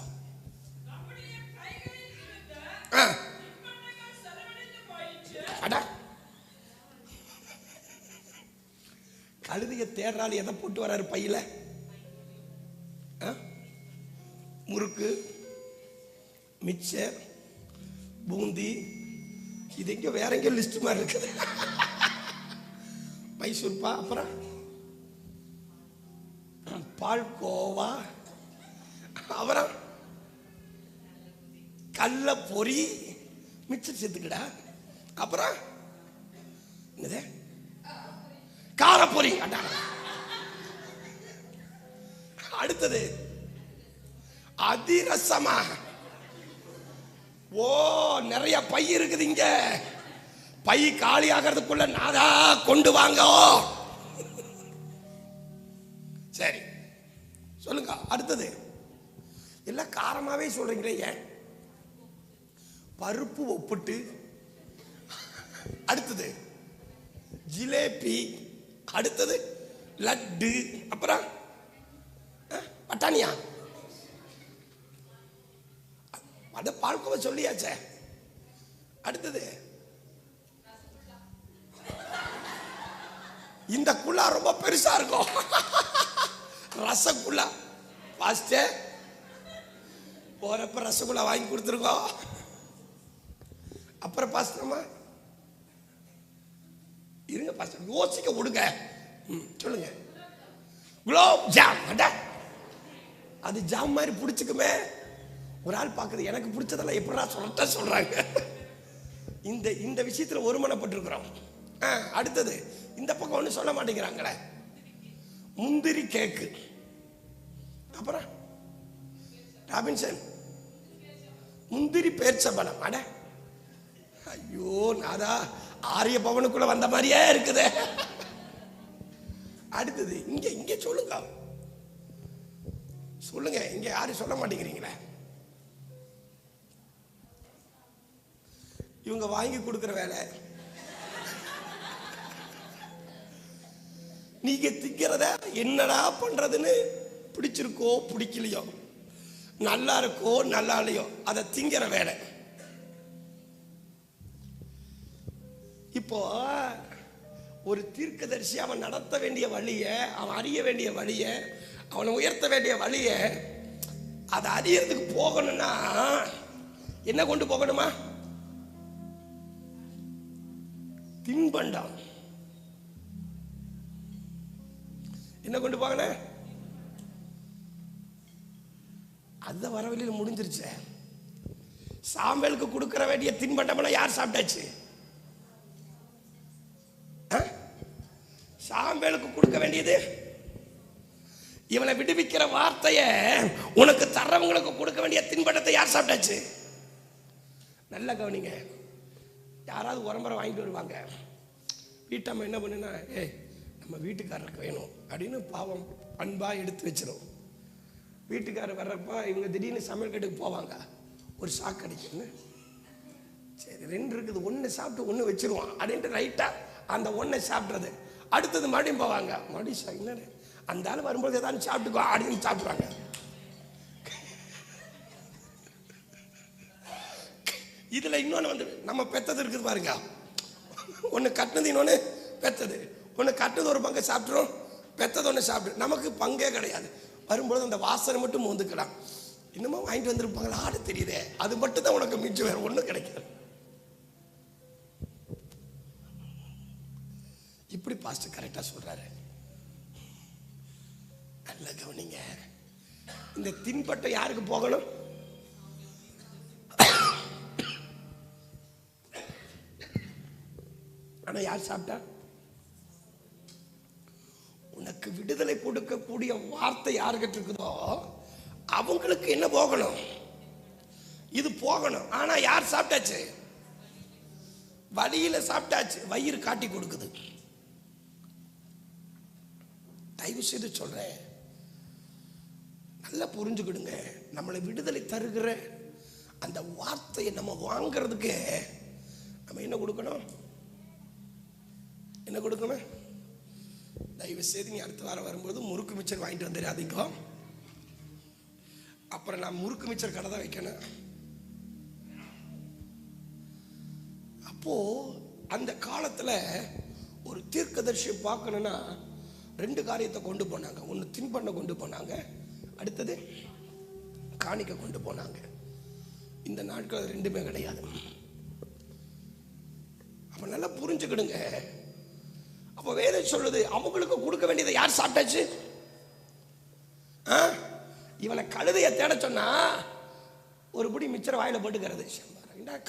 கழுதிய தேடுறாள், எதை போட்டு வர்றாரு பையில? முறுக்கு, மிச்சர், பூந்தி, இது எங்க வேற எங்க லிஸ்ட் மாதிரி இருக்குது. மைசூர்பா, அப்புறம் பால்கோவா, அப்புறம் கல்ல பொரி, மிச்சர் சேர்த்துக்கடா, அப்புறம் என்னது காரப்பொரி. அடுத்தது அதிரசமா. ஓ, நிறைய பை இருக்குது இங்க. பை காலி ஆகிறதுக்குள்ள நாதா கொண்டு வாங்க. சரி சொல்லுங்க. அடுத்தது எல்லாம் காரமாவே சொல்றீங்களே, ஏன்? பருப்பு ஒப்பிட்டு. அடுத்தது ஜிலேபி, அடுத்தது லட்டு, அப்புறம் பட்டாணியா, அத பால்கோவா சொல்லியாச்சே. அடுத்தது இந்த குள்ளா ரொம்ப பெருசா இருக்கும், ரசகுல்லா. பாஸ்டே போறப்ப ரசகுல்லா வாங்கி கொடுத்துருக்கோம். அப்புறம் பாஸ்டர்மா இருங்க பாஸ்டர், யோசிக்க விடுங்க. சொல்லுங்க. குலோப் ஜாம். அது ஜாம் மாதிரி பிடிச்சுக்குமே. ஒரு ஆள் பார்க்குது, எனக்கு பிடிச்சதெல்லாம் எப்படா சொல்றாங்க. இந்த விஷயத்துல ஒருமனப்பட்டிருக்கிறோம். அடுத்தது இந்த பக்கம் ஒண்ணு சொல்ல மாட்டேங்கிறாங்களே, முந்திரி கேக்கு, அப்புறம் ராபின்சன் முந்திரி பேர்ச்சம்பழம். அட ஐயோ நாதா, ஆரிய பவனுக்குள்ள வந்த மாதிரியே இருக்குது. அடுத்தது இங்க இங்க சொல்லுங்க, சொல்லுங்க. இங்க யாரும் சொல்ல மாட்டேங்கிறீங்களே. இவங்க வாங்கி கொடுக்கிற வேலை, நீங்க திங்கிறத என்னடா பண்றதுன்னு பிடிச்சிருக்கோ பிடிக்கலையோ, நல்லா இருக்கோ நல்லா இல்லையோ, அதை திங்கிற வேலை. இப்போ ஒரு தீர்க்கதரிசி அவன் நடத்த வேண்டிய வழிய, அவன் அறிய வேண்டிய வழிய, அவனை உயர்த்த வேண்டிய வழிய, அதை அறியறதுக்கு போகணும்னா என்ன கொண்டு போகணுமா? தின்பண்டம். என்ன கொண்டு போகணும்? அந்த வரவழியில் முடிஞ்சிருச்சு. சாம்பலுக்கு கொடுக்கற வேண்டிய தின்பண்டம் யார் சாப்பிட்டாச்சு? சாம்பலுக்கு கொடுக்க வேண்டியது, இவனை விடுவிக்கிற வார்த்தைய உனக்கு தர்றவங்களுக்கு கொடுக்க வேண்டிய தின்பண்டத்தை யார் சாப்பிட்டாச்சு? நல்ல கவனிங்க. யாராவது உரம்பரை வாங்கிட்டு வருவாங்க, வீட்டம்மா என்ன பண்ணுன்னா, நம்ம வீட்டுக்காரருக்கு வேணும் அப்படின்னு பாவம் அன்பா எடுத்து வச்சிடும். வீட்டுக்காரர் வர்றப்ப இவங்க திடீர்னு சமையல் கட்டுக்கு போவாங்க. ஒரு சாக்கு அடிக்கணும், சரி 2 இருக்குது, 1 சாப்பிட்டு 1 வச்சிருவான் அப்படின்ட்டு ரைட்டா அந்த 1 சாப்பிட்றது. அடுத்தது மறுபடியும் போவாங்க, மறுபடியும் என்ன அந்த ஆள் வரும்போது ஏதாவது சாப்பிட்டுக்கோ அப்படின்னு சாப்பிடுவாங்க. இதுல இன்னொன்று வந்து நம்ம பெத்தது இருக்குது பாருங்க. ஒன்று கட்டினது, இன்னொன்று பெத்தது. ஒன்று கட்டுறது ஒரு பங்கை சாப்பிட்றோம், பெத்தது ஒன்று சாப்பிட்டு நமக்கு பங்கே கிடையாது. வரும்போது அந்த வாசனை மட்டும் மோந்துக்கலாம். இன்னமும் வாங்கிட்டு வந்துருப்பாங்களா ஆடு தெரியுதே, அது மட்டும் தான் உனக்கு மிச்சம், வேற ஒன்றும் கிடைக்காது. இப்படி பாஸ்டர் கரெக்டா சொல்றாரு. நல்ல கவனிங்க, இந்த தின்பட்டம் யாருக்கு போகணும்? ஆனா யார் சாப்பிட்டா? உனக்கு விடுதலை கொடுக்கக்கூடிய வார்த்தை யாருக்கிட்ட இருக்குதோ அவங்களுக்கு என்ன போகணும்? இது போகணும். ஆனா யார் சாப்பிட்டாச்சு? வழியில சாப்பிட்டாச்சு, வயிறு காட்டி கொடுக்குது. தயவு செய்து சொல்றேன், நல்லா புரிஞ்சுக்கிடுங்க. நம்மளை விடுதலை தருகிற அந்த வார்த்தையை நம்ம வாங்கிறதுக்கு நம்ம என்ன கொடுக்கணும்? என்ன கொடுக்கணும்? தயவு செய்து நீ அடுத்த வாரம் வரும்போது முறுக்கு மிச்சர் வாங்கிட்டு வந்துடாதீங்க. அப்புறம் நான் முறுக்கு மிச்சர் கடை தான் வைக்கணும். அப்போ அந்த காலத்துல ஒரு தீர்க்கதரிசியை பார்க்கணும்னா 2 காரியத்தை கொண்டு போனாங்க. ஒன்று தின்பண்ண கொண்டு போனாங்க, அடுத்தது காணிக்க கொண்டு போனாங்க. இந்த நாட்கள் 2மே கிடையாது. அப்ப நல்லா புரிஞ்சுக்கிடுங்க. அப்ப வேதம் சொல்லுது, அவங்களுக்கு கொடுக்க வேண்டியதை யார் சாப்பிட்டாச்சு? இவனை கழுதையை தேட சொன்னா ஒரு புடி மிச்சர வாயில போட்டுக்கிறது.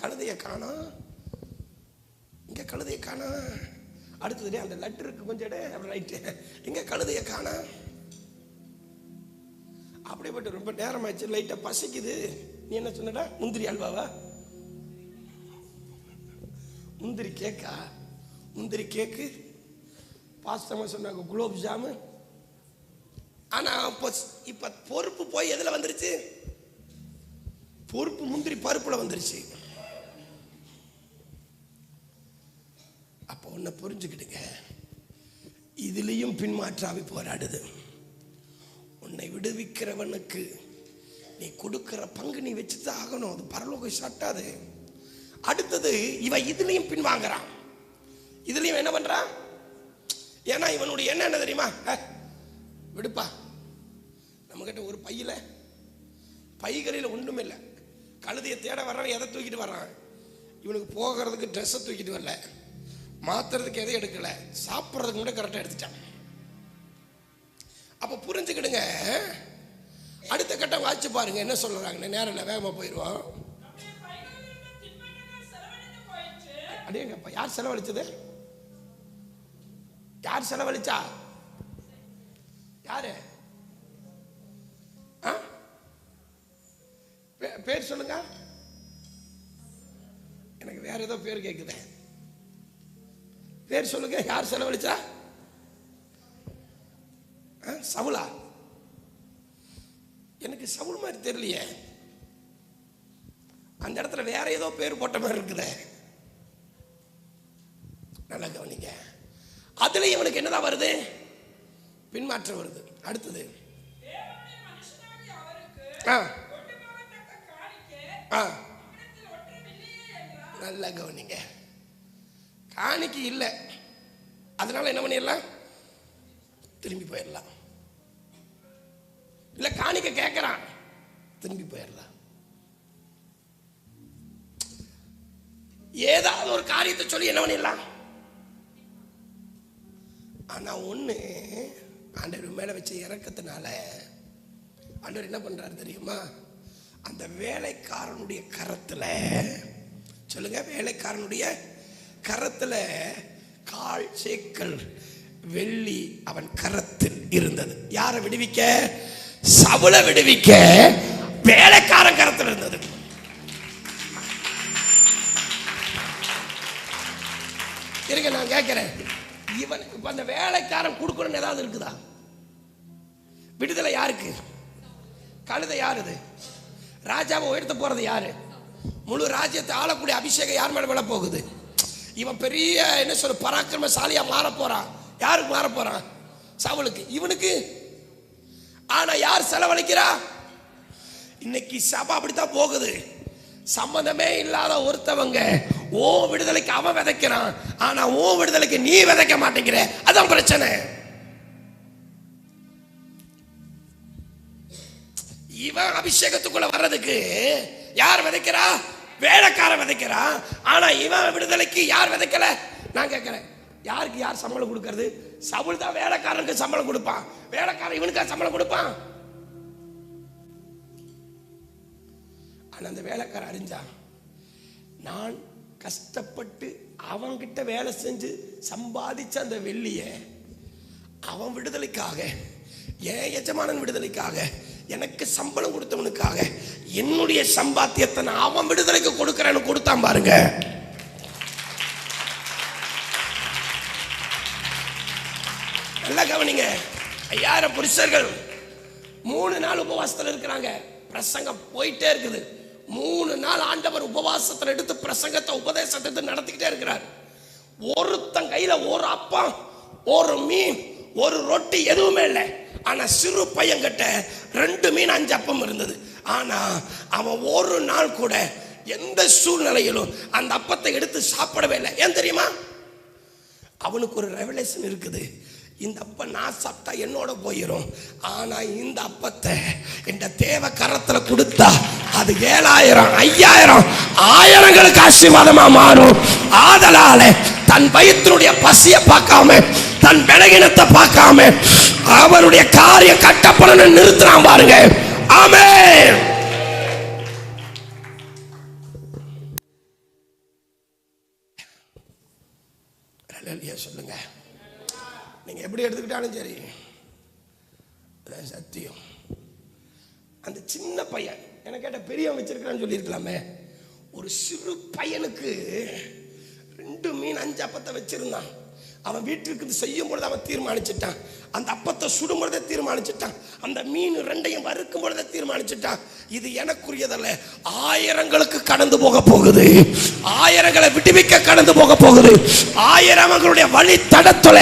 கழுதையை காணோம், இங்க கழுதையை காணோம். அடுத்தது அந்த லெட்டருக்கு கொஞ்சம் ரைட்டு, இங்க கழுதையை காணோம். அப்படிப்பட்ட ரொம்ப நேரம் ஆச்சு, லைட்டா பசிக்குது. நீ என்ன சொன்னடா? முந்திரி அல்வாவா? முந்திரி கேக்கா? முந்திரி கேக்கு பாஸ்தமா சொன்னாங்க, குலோப் ஜாமு. ஆனா இப்ப பொறுப்பு போய் எதுல வந்துருச்சு? பொறுப்பு முந்திரி பருப்புல வந்துருச்சு. அப்ப ஒன்ன புரிஞ்சுக்கிட்டுங்க, இதுலயும் பின்மாற்றாவி போராடுது. உன்னை விடுவிக்கிறவனுக்கு நீ கொடுக்கிற பங்கு நீ வச்சுதான் ஆகணும். அது பரலோக சட்டாது. அடுத்தது இவன் இதுலயும் பின்வாங்குறான், இதுலயும் என்ன பண்றான்? ஏன்னா இவனுடைய என்ன தெரியுமா? விடுப்பா, நம்ம கிட்ட ஒரு பைகளில் ஒண்ணுமே இல்லை. கழுதையை தேட வர்றான், எதை தூக்கிட்டு வர்றான்? இவனுக்கு போகிறதுக்கு ட்ரெஸ்ஸை தூக்கிட்டு வரல, மாத்துறதுக்கு எதை எடுக்கல, சாப்பிட்றதுக்கு கூட கரெக்டாக எடுத்துட்டான். அப்ப புரிஞ்சுக்கிடுங்க. அடுத்த கட்டம் வாட்சி பாருங்க என்ன சொல்றாங்க. நேரம் இல்லை, வேகமா போயிடுவோம். அடேங்கப்பா, யார் செலவழிச்சது? யார் செலவழிச்சா? யாரு? பேர் சொல்லுங்க. எனக்கு வேற ஏதோ பேர் கேக்குது. பேர் சொல்லுங்க. யார் செலவழிச்சா? சவுலா? எனக்கு சவுல் மாதிரி தெரியலையே. அந்த இடத்துல வேற ஏதோ பேர் போட்ட மாதிரி இருக்குது. நல்லா கவனிங்க. அதுல இவனுக்கு என்னதான் வருது? பின்மாற்றம் வருது. அடுத்தது நல்லா கவனிங்க. காணிக்கை இல்லை, அதனால என்ன பண்ணிடலாம்? திரும்பி போயிடலாம். இல்ல காணிக்க கேட்கிறான், திரும்பி போயிடலாம். ஏதாவது ஒரு காரியத்தை சொல்லி என்ன பண்ணிடலாம். ஆனா ஒண்ணு, ஆண்டவர் மேல வச்ச இறக்கத்தினால ஆண்டவர் என்ன பண்றாரு தெரியுமா? அந்த வேலைக்காரனுடைய கரத்துல, சொல்லுங்க, வேலைக்காரனுடைய கரத்துல 1/4 சேக்கல் வெள்ளி அவன் கரத்தில் இருந்தது. யாரை விடுவிக்க? சவுலை விடுவிக்க வேலைக்காரன் கரத்தில் இருந்தது. இருங்க, நான் கேட்கிறேன், இவனுக்கு இப்ப அந்த வேலைக்காரன் கொடுக்கணும்னு ஏதாவது இருக்குதா? விடுதலை யாருக்கு? கழுதை யாரு? இது ராஜாவை உயர்த்த போறது யாரு? முழு ராஜ்யத்தை ஆளக்கூடிய அபிஷேகம் யார் மேல விழ போகுது? இவன் பெரிய என்ன சொல்ற பராக்கிரமசாலியா மாற போறான். யாருக்கு மாற போறான்? சவுலுக்கு. இவனுக்கு ஆனா யார் செலவழிக்கிறா? இன்னைக்கு சபை அப்படித்தான் போகுது. சம்பந்தமே இல்லாத ஒருத்தவங்க ஓ விடுதலைக்கு அவன் விதைக்கிறான், ஆனா ஓ விடுதலைக்கு நீ விதைக்க மாட்டேங்கிற. அதான் பிரச்சனை. இவன் அபிஷேகத்துக்குள்ள வர்றதுக்கு யார் விதைக்கிறா? வேலைக்காரன் விதைக்கிறா. ஆனா இவன் விடுதலைக்கு யார் விதைக்கல? நான் கேட்கிறேன், யாருக்கு யார் சம்பளம் கொடுக்கறது? சவுல் தான் வேலைக்காரனுக்கு சம்பளம் கொடுப்பான். வேலைக்காரன் இவனுக்கா சம்பளம் கொடுப்பான்? ஆனா அந்த வேலைக்காரன் அறிஞ்சான், நான் கஷ்டப்பட்டு அவன்கிட்ட வேலை செஞ்சு சம்பாதிச்ச அந்த வெள்ளிய அவன் விடுதலைக்காக, என் எஜமானன் விடுதலைக்காக, எனக்கு சம்பளம் கொடுத்தவனுக்காக என்னுடைய சம்பாத்தியத்தை நான் அவன் விடுதலைக்கு கொடுக்கிறேன்னு கொடுத்தான் பாருங்க. நல்லா கவனிங்க. 5000 புருஷர்கள் 3 நாள் உபவாசத்தில் இருக்கிறாங்க. பிரசங்கம் போயிட்டே இருக்குது. 3 நாள் ஆண்டவர் உபவாசத்தில் எடுத்து பிரசங்கத்தை உபதேசத்தை நடத்திக்கிட்டே இருக்கிறார். ஒருத்தன் கையில ஒரு அப்பம், ஒரு மீன், ஒரு ரொட்டி எதுவுமே இல்லை. ஆனா சிறு பையன் கிட்ட 2 மீன் 5 அப்பம் இருந்தது. ஆனா அவன் ஒரு நாள் கூட எந்த சூழ்நிலையிலும் அந்த அப்பத்தை எடுத்து சாப்பிடவே இல்லை. ஏன் தெரியுமா? அவனுக்கு ஒரு ரெவலேஷன் இருக்குது. இந்த அப்பம் நான் சாப்பிட்டா என்னோட போயிடும், ஆனா இந்த அப்பத்தை என் தேவ கரத்துல கொடுத்தா அது 7000 5000 ஆயிரங்களுக்கு ஆசீர்வாதமா மாறும். ஆதலால தன் வயிற்றினுடைய பசியை பார்க்காம, தன் பலகீனத்தை பார்க்காம அவருடைய காரியம் கட்டப்படணும் நிறுத்துறான் பாருங்க. ஆமென். அல்லேலூயா சொல்லுங்க. நீங்க எப்படி எடுத்துக்கிட்டாலும் சரி, சத்தியம். அந்த சின்ன பையன் என்ன கேட்ட பெரியவன் வச்சிருக்கிறான்னு சொல்லியிருக்கலாமே. ஒரு சிறு பையனுக்கு 2 மீன் 5 அப்பத்தை வச்சிருந்தான். அவன் வீட்டுக்கு செய்யும் பொழுது அவன் தீர்மானிச்சுட்டான். அந்த அப்பத்தை சுடும் பொழுதே தீர்மானிச்சுட்டான். அந்த மீன் 2ஐயும் வறுக்கும் பொழுதே தீர்மானிச்சுட்டான், இது எனக்குரியதல்ல, ஆயிரங்களுக்கு கடந்து போக போகுது, ஆயிரங்களை விடுவிக்க கடந்து போக போகுது. ஆயிரங்களுடைய வழி தடத்துல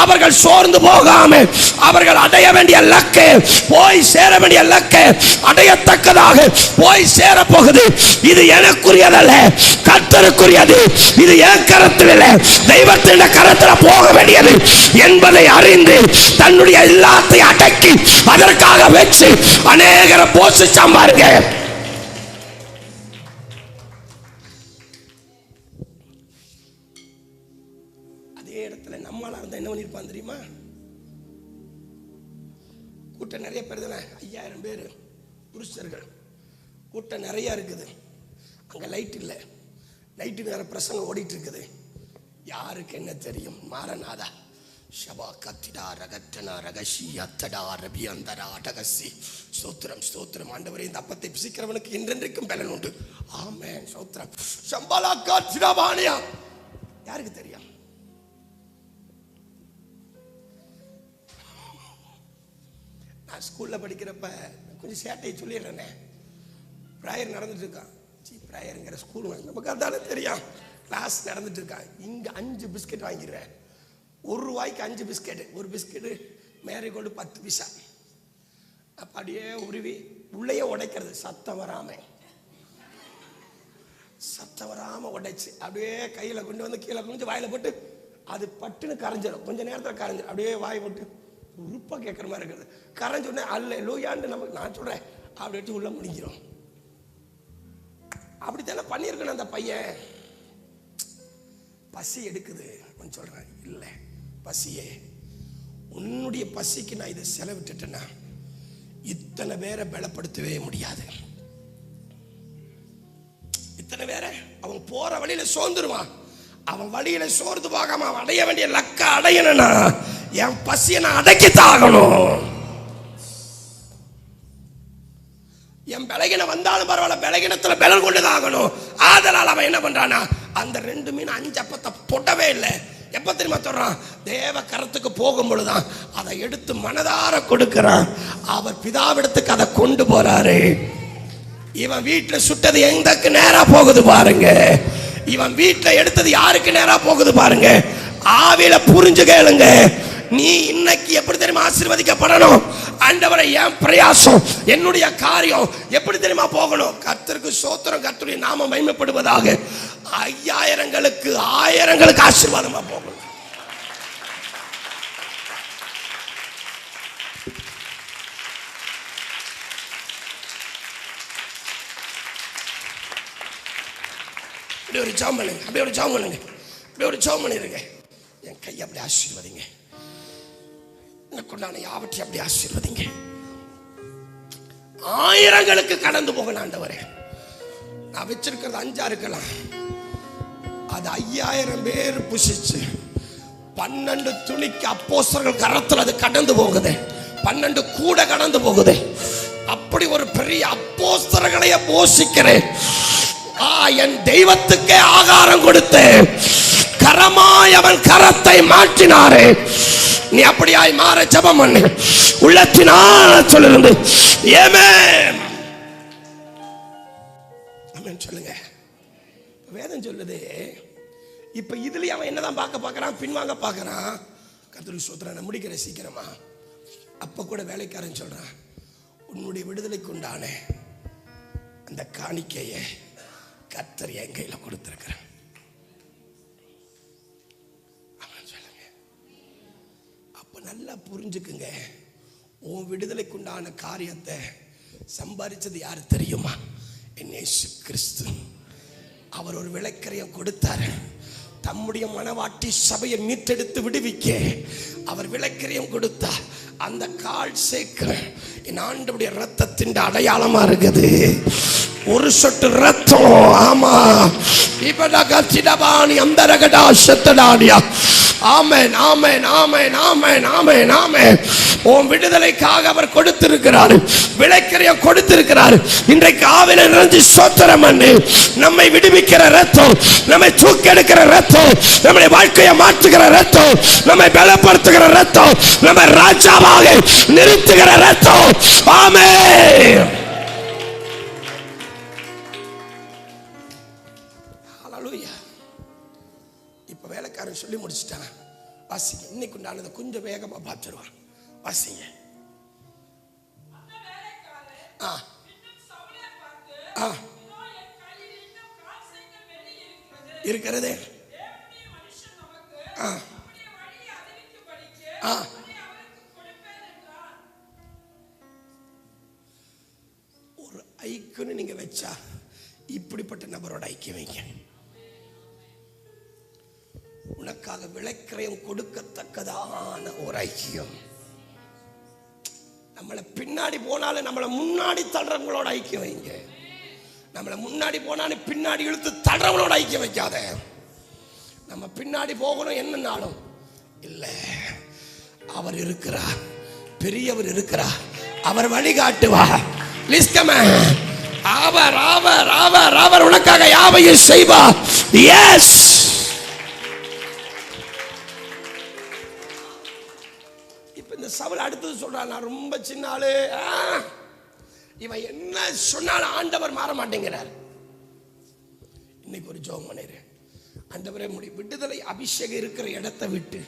அவர்கள் சோர்ந்து போகாம அவர்கள் அடைய வேண்டிய லக்கை, போய் சேர வேண்டிய லக்கை அடையத்தக்கதாக போய் சேர போகுது. இது எனக்குரியதல்ல, கர்த்தருக்குரியது. இது என் கரத்தில் இல்லை, தெய்வத்தின் கரத்தில் போக வேண்டியது என்பதை அறிந்து தன்னுடைய எல்லாத்தையும் அடக்கி அதற்காக வச்சு அநேகரை போஷிச்சான் பாருங்க. அதே இடத்துல நம்மளா இருந்தா என்ன பண்ணிருப்பான் தெரியுமா? கூட்டம் நிறைய பேர் தானே, 5000 பேர் புருஷர்கள், கூட்டம் நிறைய இருக்குது. அங்க லைட் இல்லை, லைட்டு நேரம் பிரசங்கம் ஓடிட்டு இருக்குது. யாருக்கு என்ன தெரியும்? மாரநாதா ஷபா கத்திடா ரகட்டனா ரகஷி அத்தடா ரபி அந்தரா டகசி. ஸ்தோத்திரம் ஸ்தோத்திரம் ஆண்டவரே, இந்த அப்பத்தை பிசிக்கிறவனுக்கு என்றென்றைக்கும் பலன் உண்டு. ஆமென் ஸ்தோத்திரம். ஷம்பலா கத்திடா பானியா. யாருக்கு தெரியும்? நான் ஸ்கூல்ல படிக்கிறப்ப கொஞ்சம் சேட்டையை சொல்லிடுறேனே. ப்ரேயர் நடந்துட்டு இருக்கான். ப்ரேயருங்கிற ஸ்கூல் நமக்கு அதால தெரியும். கிளாஸ் நடந்துட்டு இருக்கான். இங்க 5 பிஸ்கெட் வாங்கிடுறேன். 1 ரூபாய்க்கு 5 பிஸ்கெட். ஒரு பிஸ்கெட்டு மேரிகோல்டு 10 பைசா. அப்படியே உருவி உள்ளேயே உடைக்கிறது, சத்தம் வராம உடைச்சு அப்படியே கையில கொண்டு வந்து கீழே கொஞ்சம் வாயில போட்டு அது பட்டுன்னு கரைஞ்சிடும். கொஞ்ச நேரத்தில் கரைஞ்சிடும். அப்படியே வாய் போட்டு உறுப்பா கேட்குற மாதிரி இருக்கிறது. கரைஞ்ச உடனே அல்ல லூயாண்டு நமக்கு நான் சொல்றேன் அப்படி வச்சு உள்ள முடிக்கிறோம். அப்படித்தானே பண்ணியிருக்கணும் அந்த பையன். பசி எடுக்குது சொல்றேன், இல்லை பசியே, உன்னுடைய பசிக்கு நான் இதை செலவிட்டுட்டேன்னா இத்தனை பேரை பலப்படுத்தவே முடியாது. இத்தனை பேரை அவன் போற வழியில சோர்ந்துருவான். அவன் வழியில சோர்ந்து போகாம அவன் அடைய வேண்டிய லக்க அடையணும்னா என் பசியை நான் அடக்கித்தாகணும். என் பலகீனம் வந்தாலும் பரவாயில்ல, பலகீனத்துல பலன் கொண்டுதாகணும். ஆதலால் அவன் என்ன பண்றானா, அந்த 2 மீன் 5 அப்பத்தை தொடவே இல்லை. எப்ப தெரியுமா சொல்றான்? தேவ கரத்துக்கு போகும் பொழுதுதான் அதை எடுத்து மனதார கொடுக்கிறான். அவர் பிதாவிடத்துக்கு அதை கொண்டு போறாரு. இவன் வீட்டுல சுட்டது எந்தக்கு நேரா போகுது பாருங்க. இவன் வீட்டுல எடுத்தது யாருக்கு நேரா போகுது பாருங்க. ஆவில புரிஞ்சு கேளுங்க. நீ இன்னைக்கு எப்படி தெரியுமா ஆசீர்வதிக்கப்படணும்? ஆண்டவரே, என் பிரயாசம், என்னுடைய காரியம் எப்படி தெரியுமா போகணும்? கர்த்தருக்கு ஸ்தோத்திரம், கர்த்தருடைய நாமம் மகிமைப்படுவதாக. 5000ங்களுக்கு 1000ங்களுக்கு ஆசீர்வாதமா போகணும். அப்படி ஒரு ஜெபம் பண்ணுங்க, அப்படியே ஒரு ஜெபம் பண்ணுங்க, அப்படியே ஒரு ஜெபம் பண்ணிருங்க. என் கையை அப்படி ஆசீர்வதிங்க, எனக்குண்டான யாவற்றையும் அப்படி ஆசீர்வதிங்க. 1000ங்களுக்கு கடந்து போகணும். ஆண்டவரே, நான் வச்சிருக்கிறது 5 இருக்கலாம், அது 5000 பேர் புசிச்சு 12 துணிக்கு அப்போஸ்தலர்கள் கரத்தில் அது கடந்து போகுது. 12 கூட கடந்து போகுது. அப்படி ஒரு பெரிய அப்போஸ்தலர்களையே போஷிக்கிறேன். என் தெய்வத்துக்கே ஆகாரம் கொடுத்து கரமாய் அவன் கரத்தை மாற்றினாரே, நீ அப்படியாய் மாற ஜெபம் பண்ணு. உள்ளத்தினால் சொல்லுங்க ஆமென், ஆமென் சொல்லுங்க. வேதம் சொல்லுது, இப்ப இதுலயே அவன் என்னதான் பார்க்கறான்? பின்வாங்க பார்க்கறான். கர்த்தருக்கு ஸ்தோத்திரம், நான் முடிக்கிறேன் சீக்கிரமா. அப்ப கூட வேலைக்காரன் சொல்றான், உன்னுடைய விடுதலைக்கு உண்டான அந்த காணிக்கையை கர்த்தர் என் கையில கொடுத்திருக்கிறார். நல்லா புரிஞ்சுக்குங்க. உன் விடுதலைக்கு உண்டான காரியத்தை சம்பாதிச்சது யாரு தெரியுமா? என் இயேசு கிறிஸ்து. அவர் ஒரு விலைக்கரையம் கொடுத்தார். தம்முடைய மனவாட்டி சபையை மீட்டெடுத்து விடுவிக்க அவர் விலைக்கரையம் கொடுத்தார். அந்த கால் சேக்க என் ஆண்டவருடைய ரத்தத்தின் அடையாளமா இருக்குது. ஒரு சொட்டு ரத்தம். ஆமா, இப்ப அந்த ரகடா செத்தடாடியா. ஆமென், ஆமென், ஆமென், ஆமென், ஆமென், ஆமென். உன் விடுதலைக்காக அவர் கொடுத்திருக்கிறார், விலைக்கரையம் கொடுத்திருக்கிறார். இன்றைக்கு ஆவில நிறைஞ்சு ஸ்தோத்திரம் பண்ணு. நம்மை விடுவிக்கிற ரத்தம், நம்மை தூக்கெடுக்கிற ரத்தம், நம்முடைய வாழ்க்கையை மாற்றுகிற ரத்தம், நம்மை பலப்படுத்துகிற ரத்தம், நம்மை ராஜாவாக நிறுத்துகிற ரத்தம். ஆமென். இப்ப வேலைக்காரன் சொல்லி முடிச்சுட்டான். வாசிங்க, இன்னைக்கு உண்டானதை கொஞ்சம் வேகமா பார்த்துருவான். வாசிங்க. இருக்கிறது ஒரு ஐக்கியம் நீங்க வச்சா இப்படிப்பட்ட நபரோட ஐக்கியம் வைங்க. உனக்காக விலைக்கரையம் கொடுக்கத்தக்கதான ஒரு ஐக்கியம். நம்மளை பின்னாடி போனாலும் நம்மளை முன்னாடி தள்ளுறவங்களோட ஐக்கியம் வைங்க. நம்மளை முன்னாடி போனாலும் பின்னாடி இழுத்து தள்ளுறவங்களோட ஐக்கியம் வைக்காத. நம்ம பின்னாடி போகணும் என்னன்னாலும் இல்ல, அவர் இருக்கிறார், பெரியவர் இருக்கிறார், அவர் வழிகாட்டுவார். அவர் அவர் அவர் அவர் உனக்காக யாவையும் செய்வார். எஸ், சவுல் அடுத்தது சொல்றான், நான் ரொம்ப சின்ன ஆளு, இவன் என்ன சொன்னாலும் ஆண்டவர் மாற மாட்டேங்கிறார். இன்னைக்கு ஒரு ஜெபம் பண்ணிரு. ஆண்டவரே, முடி விடுதலை அபிஷேகம் இருக்கிற இடத்தை விட்டு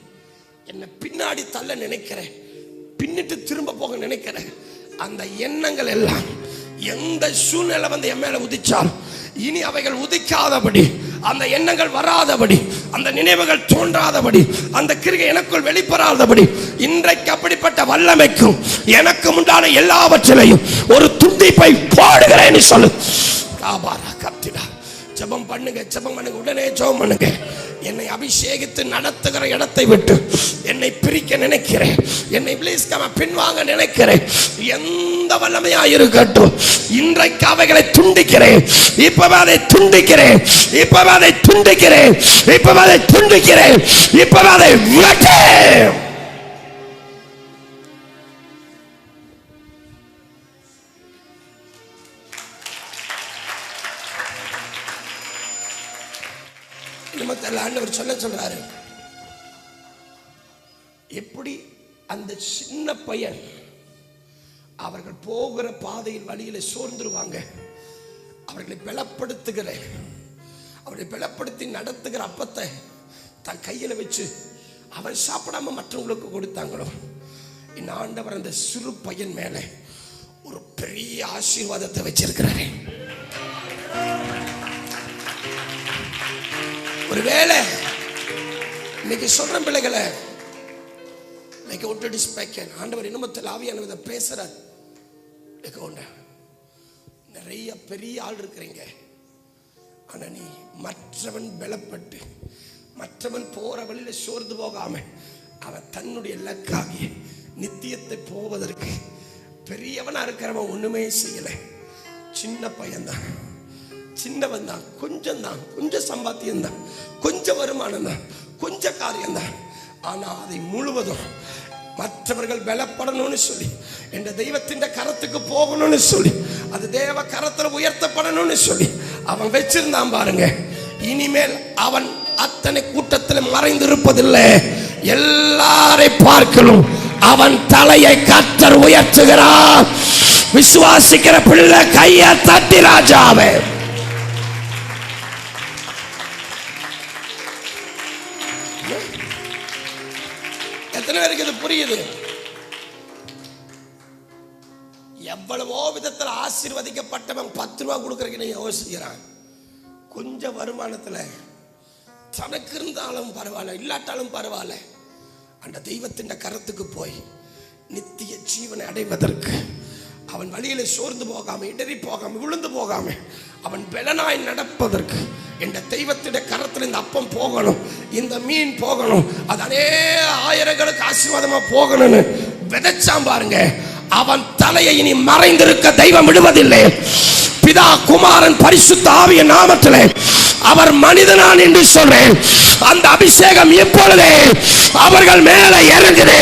என்னை பின்னாடி தள்ள நினைக்கிறேன், பின்னிட்டு திரும்ப போக நினைக்கிறேன். அந்த எண்ணங்கள் எல்லாம் எந்த சூழ்நிலை வந்து என் மேல உதிச்சால் இனி அவைகள் உதிக்காதபடி, அந்த எண்ணங்கள் வராதபடி, அந்த நினைவுகள் தோன்றாதபடி, அந்த கிரியை எனக்குள் வெளிப்படாதபடி இன்றைக்கு அப்படிப்பட்ட வல்லமைக்கும் எனக்கு உண்டான எல்லாவற்றிலையும் ஒரு துண்டிப்பை போடுகிறேன்னு சொல்லு. கத்திடா. ஜெபம் பண்ணுங்க, ஜெபம் பண்ணுங்க, உடனே ஜெபம் பண்ணுங்க. என்னை அபிஷேகித்து நடத்துகிற இடத்தை விட்டு என்னை பிரிக்க நினைக்கிறேன், என்னை பின்வாங்க நினைக்கிறேன். எந்த வல்லமையா இருக்கட்டும், இன்றைக்கு அவைகளை துண்டிக்கிறேன். இப்பவே அதை துண்டிக்கிறேன், இப்பவே அதை துண்டிக்கிறேன், இப்பவே அதை துண்டிக்கிறேன், இப்பவே அதை விட்டேன். ஆண்டவர் சொல்றாரு, எப்படி அந்த சின்ன பையன் அவர்கள் போகிற பாதையில் வழியில சோர்ந்துருவாங்க, அவர்களை பலப்படுத்துகிற, அவர்களை பலப்படுத்தி நடத்துகிற அப்பத்தை தன் கையில வச்சு அவன் சாப்பிடாம மற்றவங்களுக்கு கொடுத்தாங்களோ, இந்த ஆண்டவர் அந்த சிறு பையன் மேல ஒரு பெரிய ஆசீர்வாதத்தை வச்சிருக்கிறாரு. ஒருவேளை இன்னைக்கு சொல்ற பிள்ளைகளை ஆண்டவர் இன்னும் ஆவியானவரை பேசுறார். நிறைய பெரிய ஆள் இருக்கிறீங்க, ஆனா நீ மற்றவன் பலப்பட்டு மற்றவன் போற வழியில சோர்ந்து போகாம அவன் தன்னுடைய இலக்காகி நித்தியத்தை போவதற்கு பெரியவனா இருக்கிறவன் ஒண்ணுமே செய்யல. சின்ன பையன்தான், சின்னவன் தான், கொஞ்சம் சம்பாத்தியம் தான், கொஞ்சம் வருமானம் தான், கொஞ்ச காரியம் தான். ஆனா அதை முழுவதும் மற்றவர்கள் பலப்படணும்னு சொல்லி, என்ற தெய்வத்தின் கரத்துக்கு போகணும்னு சொல்லி, அது தேவ கரத்துல உயர்த்தப்படணும்னு சொல்லி அவன் வச்சிருந்தான் பாருங்க. இனிமேல் அவன் அத்தனை கூட்டத்தில் மறைந்திருப்பதில்லை, எல்லாரை பார்க்கணும் அவன் தலையை கர்த்தர் உயர்த்துகிறார். விசுவாசிக்கிற பிள்ளை கையை தட்டி ராஜாவே. எத்தனை பேருக்கு இது புரியுது? எவ்வளவோ விதத்தில் ஆசீர்வதிக்கப்பட்டவன் 10 ரூபா கொடுக்கறதுக்கு யோசிக்கிறான். கொஞ்சம் வருமானத்துல தனக்கு இருந்தாலும் பரவாயில்ல, இல்லாட்டாலும் பரவாயில்ல, அந்த தெய்வத்தின் கரத்துக்கு போய் நித்திய ஜீவனை அடைவதற்கு அவன் வழியில சோர்ந்து போகாம, இடறி போகாம, விழுந்து போகாம, அவன் பலனாய் நடப்பதற்கு என்ற தெய்வத்தின் கரத்தில் இந்த அப்பம் போகணும், இந்த மீன் போகணும், அது அநேக ஆயிரங்களுக்கு ஆசீர்வாதமா போகணும்னு விதைச்சான் பாருங்க. அவன் தலையை இனி மறைந்திருக்க தெய்வம் விடுவதில்லை. பிதா, குமாரன், பரிசுத்த ஆவிய நாமத்திலே அவர் மனிதனான் என்று சொல்றேன். அந்த அபிஷேகம் எப்பொழுதே அவர்கள் மேல இறங்குது.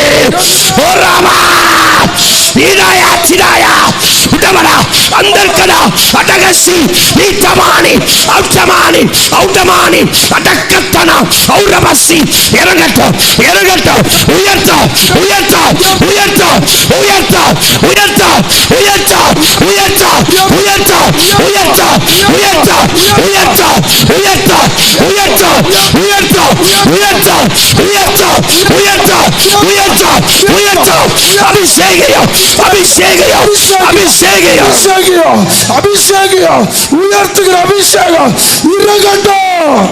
அபிஷேகம் உயர்த்துகிற அபிஷேகம் இறங்கட்டும்.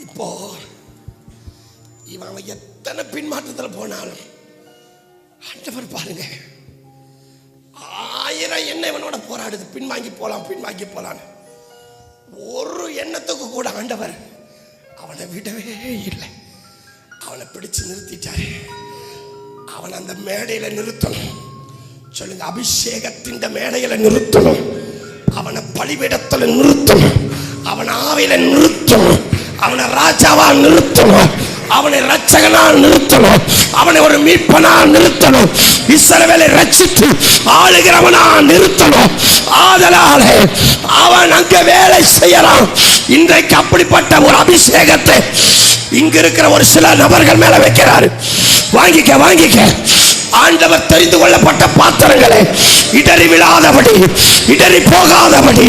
இப்போ இவன் எத்தனை பின்மாற்றத்தில் போனாலும் ஆண்டவர் பாருங்க, 1000 எண்ணெய் இவனோட போராடுது, பின்வாங்கி போலாம். ஒரு எண்ணத்துக்கு கூட ஆண்டவர் அவனை விடவே இல்லை. அவனை பிடிச்சு நிறுத்திட்டாரு. அவன் அந்த மேடையில நிறுத்தணும். சொல்லுங்க, அபிஷேகத்தின் மேடையில நிறுத்தணும். அவனை பலிபீடத்துல நிறுத்தணும். அவன் ஆவியில நிறுத்தணும். அவனை ராஜாவா நிறுத்தணும். அவனை ரட்சகனா நிறுத்தணும். அவனை ஒரு மீட்பனா நிறுத்தணும். இஸ்ரவேலை ரட்சித்து ஆளுகிறவனா நிறுத்தணும். ஆதலாலே அவன் அங்க வேலை செய்யறான். இன்றைக்கு அப்படிப்பட்ட ஒரு அபிஷேகத்தை இங்க இருக்கிற ஒரு சில நபர்கள் மேல வைக்கிறாரு. வாங்கிக்க. ஆண்டவர் தெரிந்து கொள்ளப்பட்ட பாத்திரங்களை இடறி விழாதபடி, இடறி போகாதபடி,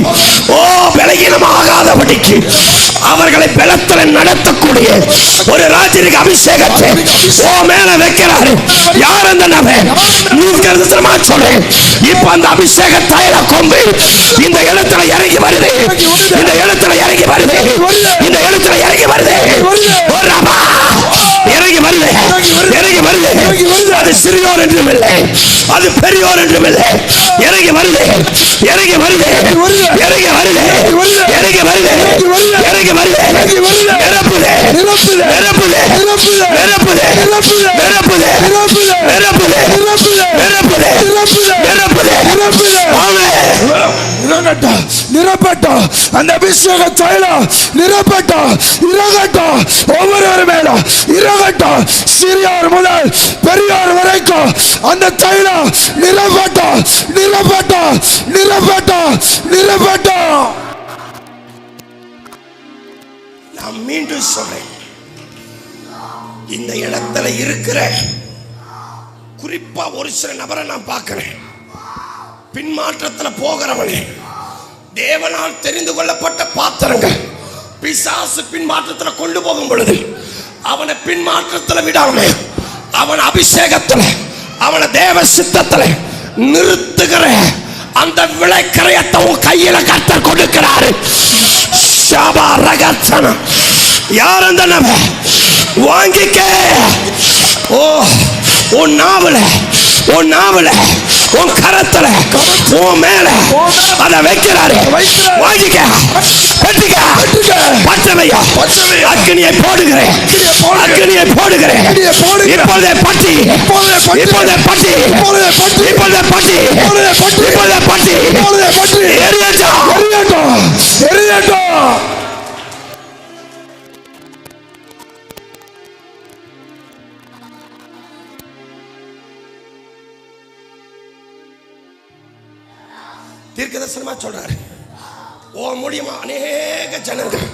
பலகீனமாகாதபடிக்கு அவர்களை பலத்தில் நடத்தக்கூடிய ஒரு ராஜரிக அபிஷேகத்தை மேல வைக்கிறாரு. யார் அந்த நபர்? சொல்றேன். இப்ப அந்த அபிஷேக தைல கொம்பு இந்த இடத்துல இறங்கி வருது. அது சிறியோர் என்றும் இல்லை, அது பெரியோர் என்றும் இல்லை. இறங்கி வருது. நிரப்பட்டும். அந்த அபிஷேக தைலம் நிரப்பட்டும். இறங்கட்டும். ஒவ்வொருவர் மேலும் இறங்கட்டும். சிறியோர் முதல் பெரியோர் வரை வரைக்கும் அந்த தைலம் நிரப்பட்டும், நிரப்பட்டும், நிரப்பட்டும், நிரப்பட்டும். நான் மீண்டும் சொல்றேன், இந்த இடத்துல இருக்கிற குறிப்பா ஒரு சில நபரை நான் பார்க்கிறேன். பின்மாற்றத்தில் போகிறவனே, தேவனால் தெரிந்து கொள்ளப்பட்ட பாத்திரங்கள் பிசாசு பின்மாற்றத்தில் கொண்டு போகும் பொழுது அவனை பின்மாற்றத்தில் விடாம அவன் அபிஷேகத்தில் அவனை தேவ சித்தத்தில் நிறுத்துகிற அந்த விளைக்கரையத்தை உன் கையில கர்த்தர் கொடுக்கிறாரு. யார் அந்த நபர்? வாங்கிக்க. ஓ, உன் நாவல, உன் நாவல, உன் கரத்துல, உன் மேல அத வைக்கிறாரு. வாங்கிக்க, கட்டிக்க, பச்சமையா, அக்னியை போடுகிறேன், அக்னியை போடுகிறேன். இப்பொழுதே பட்டி, இப்பொழுதே பட்டி, இப்பொழுதே பட்டி, இப்பொழுதே பட்டி, எரியட்டும், எரியட்டும், எரியட்டும். தீர்க்கதரிசனமா சொல்றாரு, ஓ மூலியமா அநேக ஜனங்கள்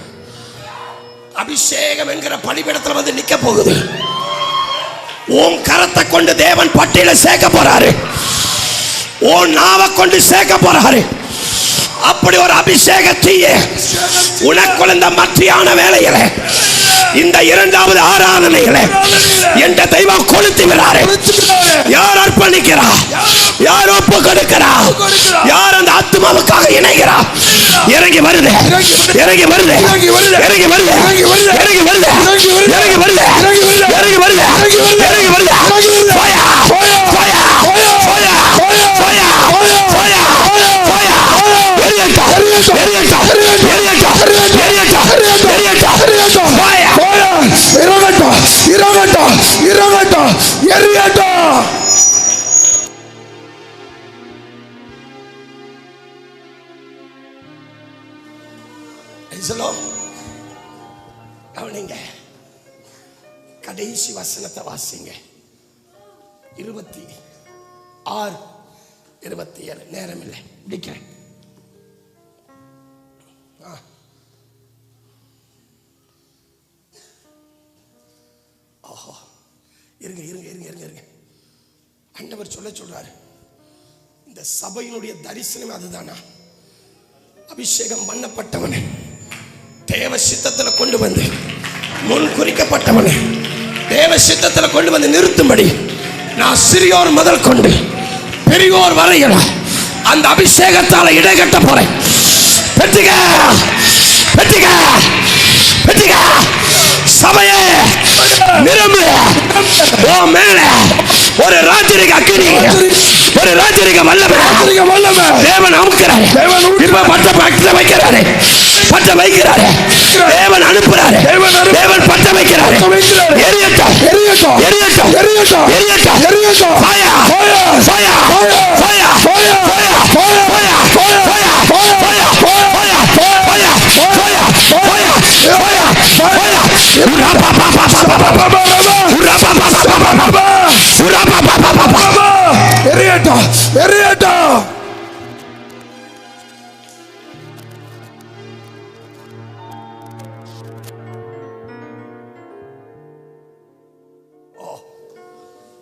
அபிஷேகம் என்கிற பலிபீடத்துல வந்து நிக்க போகுது. உன் கரத்தை கொண்டு தேவன் பட்டியல சேர்க்க போறாரு, உன் நாவை கொண்டு சேர்க்க போறாரு. அப்படி ஒரு அபிஷேக தீய உனக்குள்ள இந்த மத்தியான வேளையில, இந்த இரண்டாவது ஆராதனையில என்ற தெய்வம் கொளுத்தி விடாரு. யார் அர்ப்பணிக்கிறா, யார் ஒப்பு கொடுக்கிறா, யார் அந்த ஆத்மாவுக்காக இணைகிறா, இறங்கி வருது, இறங்கி வருது, இறங்கி வருது, இறங்கி வருது, இறங்கி வருது, இறங்கி வருது, இறங்கி வருது, இறங்கி வருது. Fire, fire, fire, fire, fire, fire, fire. எரியட்டா, எரியட்டா, எரியட்டா, எரியட்டா, எரியட்டா, எரியட்டா. Fire, fire. இறங்கட்டா, இறங்கட்டா, இறங்கட்டா, எரியட்டா. கவனிங்க, கடைசி வசனத்தை வாசிங்க. 26, 27. நேரம் இல்லை, முடிக்கிறேன். ஓஹோ, இருங்க இருங்க இருங்க இருங்க இருங்க. ஆண்டவர் சொல்றாரு, இந்த சபையினுடைய தரிசனம் அதுதானா? அபிஷேகம் பண்ணப்பட்டவனை தேவ சித்தத்தில் கொண்டு வந்து, முன் குறிக்கப்பட்டவனை தேவ சித்தத்தில் கொண்டு வந்து நிறுத்தும்படி நான் சிறியோர் முதல் கொண்டு பெரியோர் வரையில அந்த அபிஷேகத்தால இடைகட்ட போறேன். பெற்றுக, பெற்றுக, பெற்றுக. சபையே நிரம்பு. ஓ மேல ஒரு ராஜரிக அக்கினி, ஒரு ராஜரிக வல்லமை தேவன் அமுக்கிறார். இப்ப பட்ட பட்ட வைக்கிறாரு, பட்ட வைக்கிறாரு. தேவன் அனுப்புறாரு, தேவன் பட்ட வைக்கிறாரு. எரியட்டும், எரியட்டும், எரியட்டும், எரியட்டும், எரியட்டும், எரியட்டும். Fire, fire, fire, fire, fire, fire, fire, fire, fire, fire, fire, fire, fire, எரியட்டும், எரியட்டும்.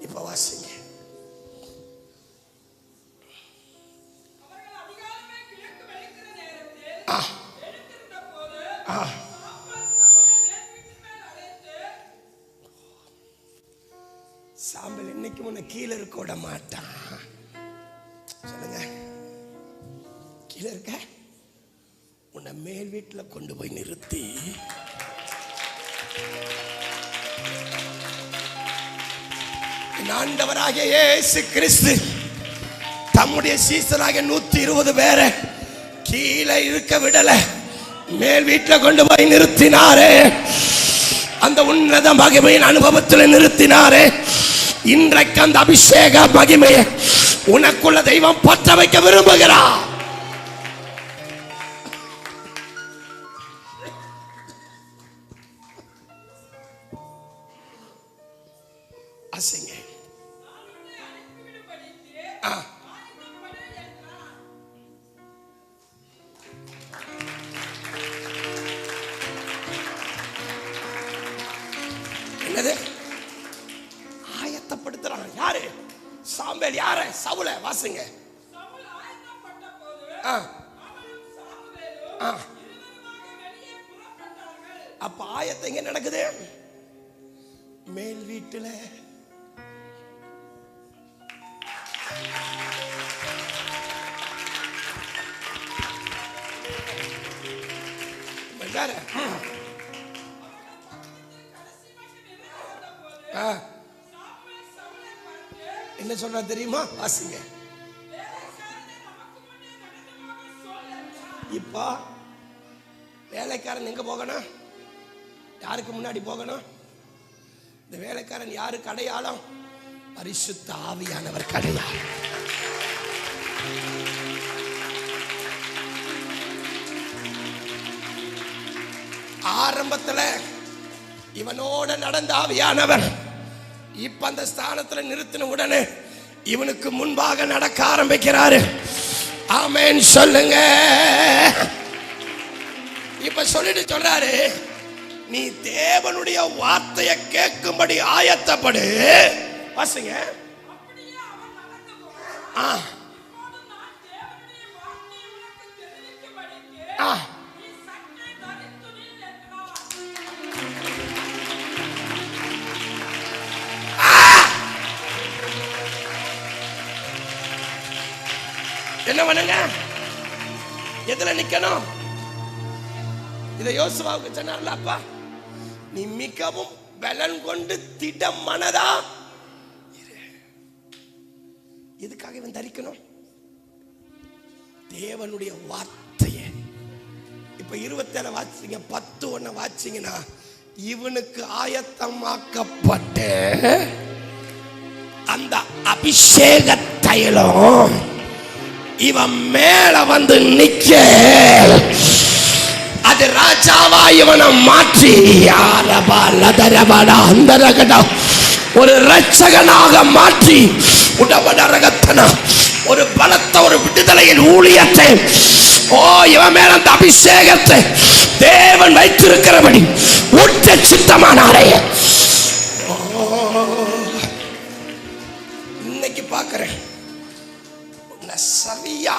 இப்ப வாசிங்க. சாம்பல் என்னைக்கு முன்ன கீழே இருக்க விட மாட்டான். சொல்லுங்க, கீழே இருக்க உன்னை மேல் வீட்டில் கொண்டு போய் நிறுத்தி ஆண்டவராகிய இயேசு கிறிஸ்து தம்முடைய சீசராக 120 பேரை கீழே இருக்க விடல, மேல் வீட்டில் கொண்டு போய் நிறுத்தினாரே. அந்த உன்னத மகிமையின் அனுபவத்தில் நிறுத்தினாரே. இன்றைக்கு அந்த அபிஷேக மகிமையை உனக்குள்ள தெய்வம் பற்ற வைக்க விரும்புகிறார். அசிங்க என்னது ஆயத்தப்படுத்துறான்? யாரு? சாமுவேல். யார? சவுல. வாசிங்க. அப்ப ஆயத்தம் எங்க நடக்குது? மேல் வீட்டுல. என்ன சொல்ற தெரியுமா? வாசிங்க. இப்ப வேலைக்காரன் எங்க போகணும்? யாருக்கு முன்னாடி போகணும்? இந்த வேலைக்காரன் யாருக்கு அடையாளம்? பரிசுத்த ஆவியானவர் அடையாளம். ஆரம்பத்துல இவனோட நடந்த ஆவியானவர் இப்ப அந்த ஸ்தானத்துல நிறுத்தின உடனே இவனுக்கு முன்பாக நடக்க ஆரம்பிக்கிறாரு. ஆமென் சொல்லுங்க. இப்ப சொல்லிட்டு சொல்றாரு, நீ தேவனுடைய வார்த்தையை கேட்கும்படி ஆயத்தப்படு. வாசிங்க. என்ன பண்ணுங்க? எதுல நிக்கணும்? இதை யோசுவாவுக்கு சொன்னார்ல, அப்பா நீ மிகவும் பலன் கொண்டு திடம் மனதா. எதுக்காக இவன் தரிக்கணும்? தேவனுடைய வார்த்தையை. இப்ப 27 வாசிங்க, 10 வாசிங்கன்னா இவனுக்கு ஆயத்தமாக்கப்பட்ட அந்த அபிஷேக தைலம் இவன் மேல வந்து நிக்க, அது ராஜாவா இவனை மாற்றி ஒரு ரட்சகனாக மாற்றி ஒரு பலத்த ஒரு விடுதலையின் ஊழியத்தை, இவன் மேல அந்த அபிஷேகத்தை தேவன் வைத்திருக்கிறபடி ஊட்ட சித்தமானாரே. இன்னைக்கு பார்க்கிறேன் சரியா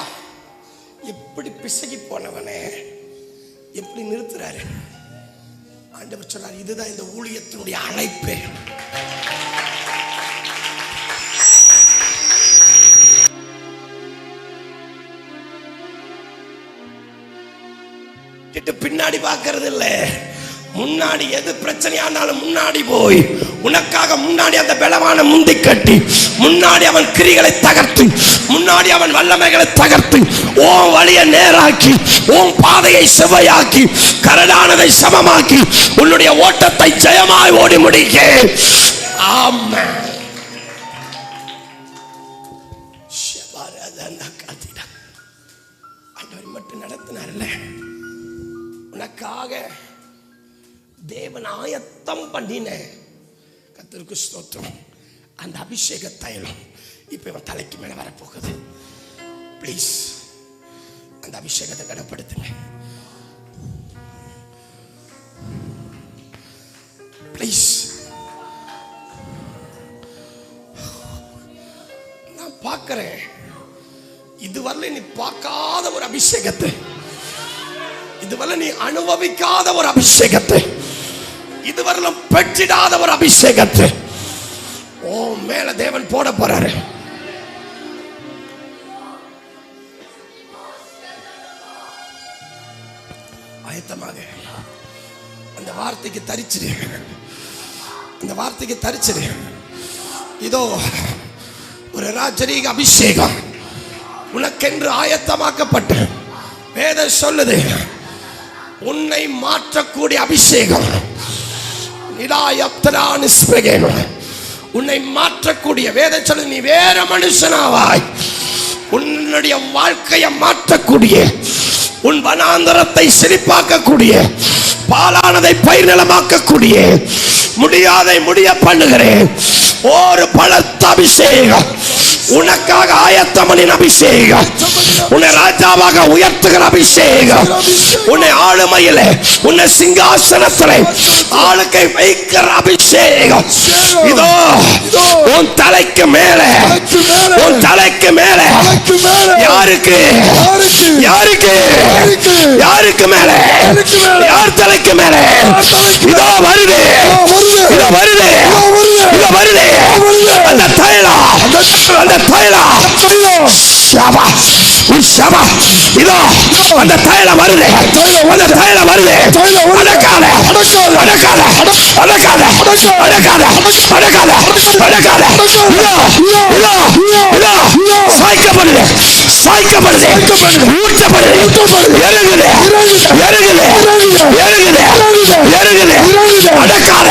எப்படி பிசகி போனவனே எப்படி நிறுத்துறாரு. ஆண்டவர் சொல்றாரு, இதுதான் இந்த ஊழியத்தினுடைய அழைப்பு. பின்னாடி பார்க்கறது இல்ல, முன்னாடி எது பிரச்சனையானாலும் முன்னாடி போய் உனக்காக முன்னாடி அந்த பலவான முந்தி கட்டி, முன்னாடி அவன் கிரிகளை தகர்த்து, முன்னாடி அவன் வல்லமைகளை தகர்த்து, உன் வழியை நேராக்கி, உன் பாதையை செவ்வையாக்கி, கரடானதை சமமாக்கி, உன்னுடைய ஓட்டத்தை ஜெயமாய் ஓடி முடிக்க. ஆமென். ஆண்டவர் மட்டும் நடத்தினார்ல, உனக்காக தேவன் ஆயத்தம் பண்ணின கர்த்தருக்கு ஸ்தோத்திரம். அந்த அபிஷேக தைலம் இப்ப இவன் தலைக்கு மேல வரப்போகுது. ப்ளீஸ் அந்த அபிஷேகத்தை கனப்படுத்துங்க. ப்ளீஸ். நான் பார்க்கிறேன், இதுவரை நீ பார்க்காத ஒரு அபிஷேகத்தை, இதுவரை நீ அனுபவிக்காத ஒரு அபிஷேகத்தை, இதுவரை பெற்றிடாத ஒரு அபிஷேகத்தை ஓ மேல தேவன் போட போறாரு. ஆயத்தமாக அந்த வார்த்தைக்கு தரிச்சிரு, அந்த வார்த்தைக்கு தரிச்சிரு. இதோ ஒரு ராஜரீக அபிஷேகம் உனக்கென்று ஆயத்தமாக்கப்பட்ட வேதம் சொல்லுது. உன்னை மாற்றக்கூடிய அபிஷேகம், உன்னை மாற்றக்கூடிய வேதம் சொல்லுது. நீ வேற மனுஷனாவாய், உன்னுடைய வாழ்க்கையை மாற்றக்கூடிய, உன் வனாந்தரத்தை செழிப்பாக்கக்கூடிய, பாலானதை பயிர் நிலமாக்கக்கூடிய, முடியாதை முடிய பண்ணுகிறேன் ஒரு பலத்த அபிஷேகம் உனக்காக ஆயத்தம் பண்ணின அபிஷேகம், உன்னை ராஜாவாக உயர்த்துகிற அபிஷேகம், உன்னை ஆளுமையிலே உன்னை சிங்காசனத்திலே ஆளுகை வைக்கிற அபிஷேகம் இதோ உன் தலைக்கு மேலே, உன் தலைக்கு மேலே. யாருக்கு யாருக்கு யாருக்கு மேலே? யார் தலைக்கு மேலே? இதோ வருது, இதோ வருது, இதோ வருது அந்த தைலம், அந்த தைலம். ஷபா ஷபா இதோ அந்த தைலம் வருது, அந்த தைலம் வருது. அடக்காத அடக்காத அடக்காத அடக்காத அடக்காத அடக்காத. இதோ இதோ இதோ சாய்க்கப்படுது, சாய்க்கப்படுது, ஊற்றப்படுது, இறங்குது இறங்குது இறங்குது இறங்குது. அடக்காத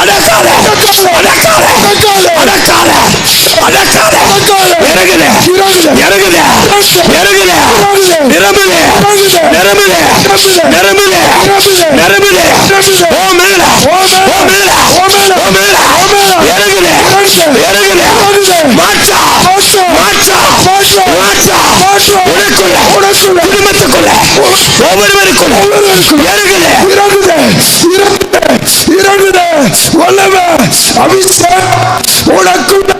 அடக்காத அடக்காத அடக்காத அடக்காத. இறங்குது இறங்குது இறங்குது. நிரம்புது நிரம்புது நிரம்புது நிரம்புது. ஓ மேல ஓ மேல ஓ மேல இறங்குது இறங்குது. மாற்றா மாற்றா மாற்றா. உனக்குள்ள குடும்பத்துக்குள்ள ஒவ்வொருவருக்குள்ள இறங்குது இறங்குது இறங்குது. வல்லமை அபிஷேகம் உனக்குள்ள.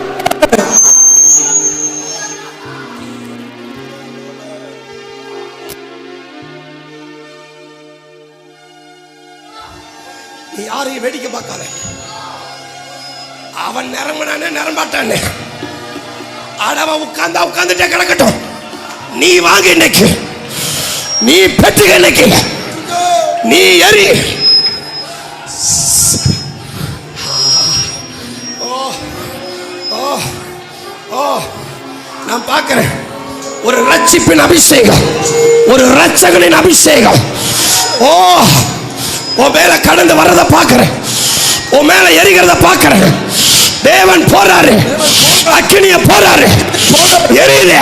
நீ யாரையும் வேடிக்கை பார்க்காத. அவன் நிரம்பினானே நிரம்பாட்டானே, அவன் உட்கார்ந்தா உட்கார்ந்துட்டே கிடக்கட்டும். நீ வாங்க இன்னைக்கு, நீ பெற்றுக இன்னைக்கு, நீ எரி. நான் பார்க்கிறேன் ஒரு ரட்சிப்பின் அபிஷேகம், ஒரு ரட்சகனின் அபிஷேகம். ஓ உன் மேல கடந்து வர்றத பார்க்கிறேன், உன் மேல எரிகிறத பார்க்கிறேன். தேவன் போறாரு, அக்கினிய போறாரு, எரியுது.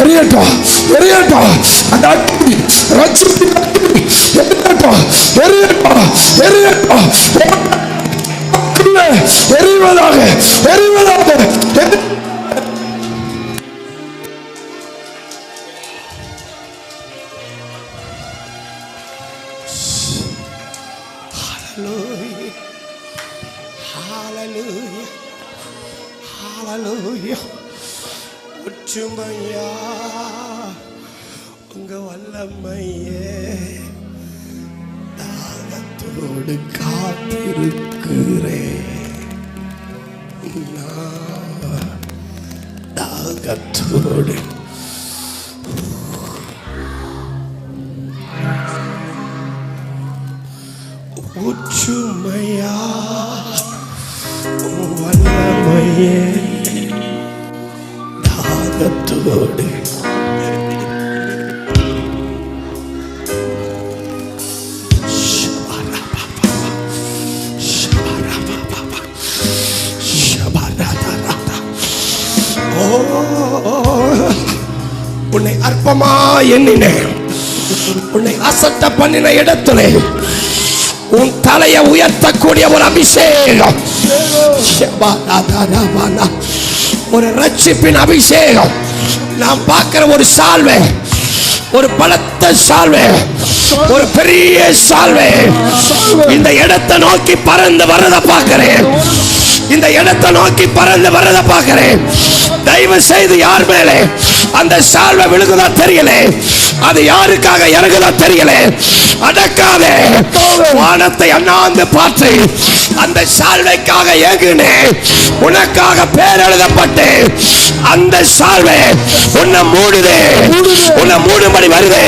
எரியட்டும் எரியட்டும் அந்த அக்கினி, ரட்சிப்பின் அக்கினி எரியட்டும் எரியட்டும் எரியட்டும். எரிவதாக எரிவதாக. ஒற்றுமையா உங்க வல்லமையே தாகத்தோடு காத்திருக்கிறேன். தாகத்தோடு ஒற்றுமையா வல்லமையே தாகத்தோடு உன்னை அற்பமா எண்ணினேன், உன்னை அசட்ட பண்ணின இடத்துல உன் தலையை உயர்த்தக்கூடிய ஒரு அபிஷேகம், ஒரு ரட்சிப்பின் அபிஷேகம். நான் பார்க்கிற ஒரு சால்வை, ஒரு பலத்த சால்வை, ஒரு பெரிய சால்வை இந்த இடத்தை நோக்கி பறந்து வரத பார்க்கிறேன், இந்த இடத்தை நோக்கி பறந்து வரத பார்க்கிறேன். தயவு செய்து யார் மேலே அந்த சால்வை விழுகுதா தெரியல, அது யாருக்காக இறங்குதா தெரியல. அடக்காதே, வானத்தை அண்ணாந்து பார்த்து அந்த சால்வைக்காக ஏங்குனேன். உனக்காக பேர் எழுதப்பட்டு அந்த சால்வை உன்னை மூடுது, உன்னை மூடும்படி வருது,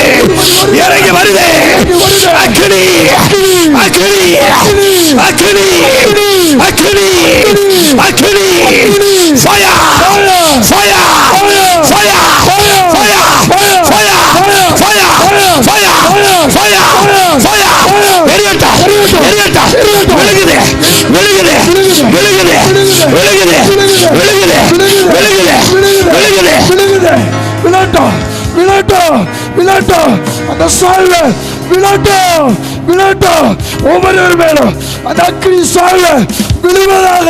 இறங்கி வருது. அக்னி அக்னி அக்னி அக்னி அக்னி. Fire fire fire fire fire fire fire fire fire. எரியட்டா எரியட்டா. விழுகுது விழுகுது விழுகுது விழுகுது விழுகுது விழுகுது விழுகுது விழுகுது. விழட்டும் விழட்டும் விழட்டும் அந்த சால்வை விழட்டும் விழட்டும். ஒவ்வொருவர் மேலும் அந்த அக்னி சால்வை விழுவதாக.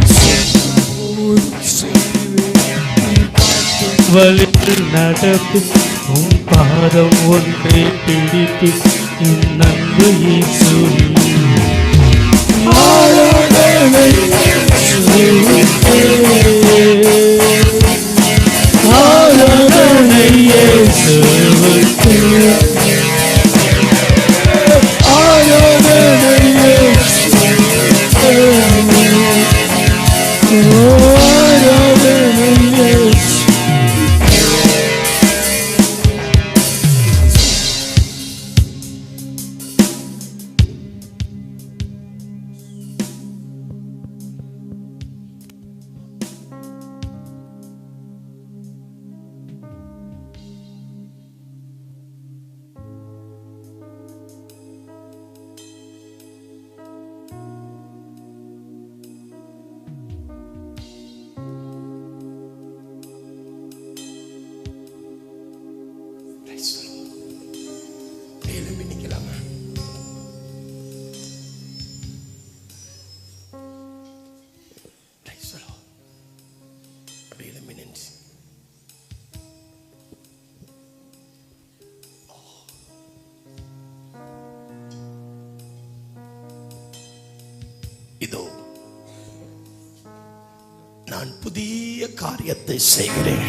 வழியில் நடப்பு உன் பாதம் ஒன்றே பிடித்து என் நன்பு இயேசுவே ஆராதனை இயேசுவுக்கே ஆராதனை இயேசுவுக்கே ஆராதனை இயேசுவுக்கே ஆராதனை இயேசுவுக்கே எழும்பி நிக்கலாமா? அப்படி எழும்பி நின்று இதோ நான் புதிய காரியத்தை செய்கிறேன்.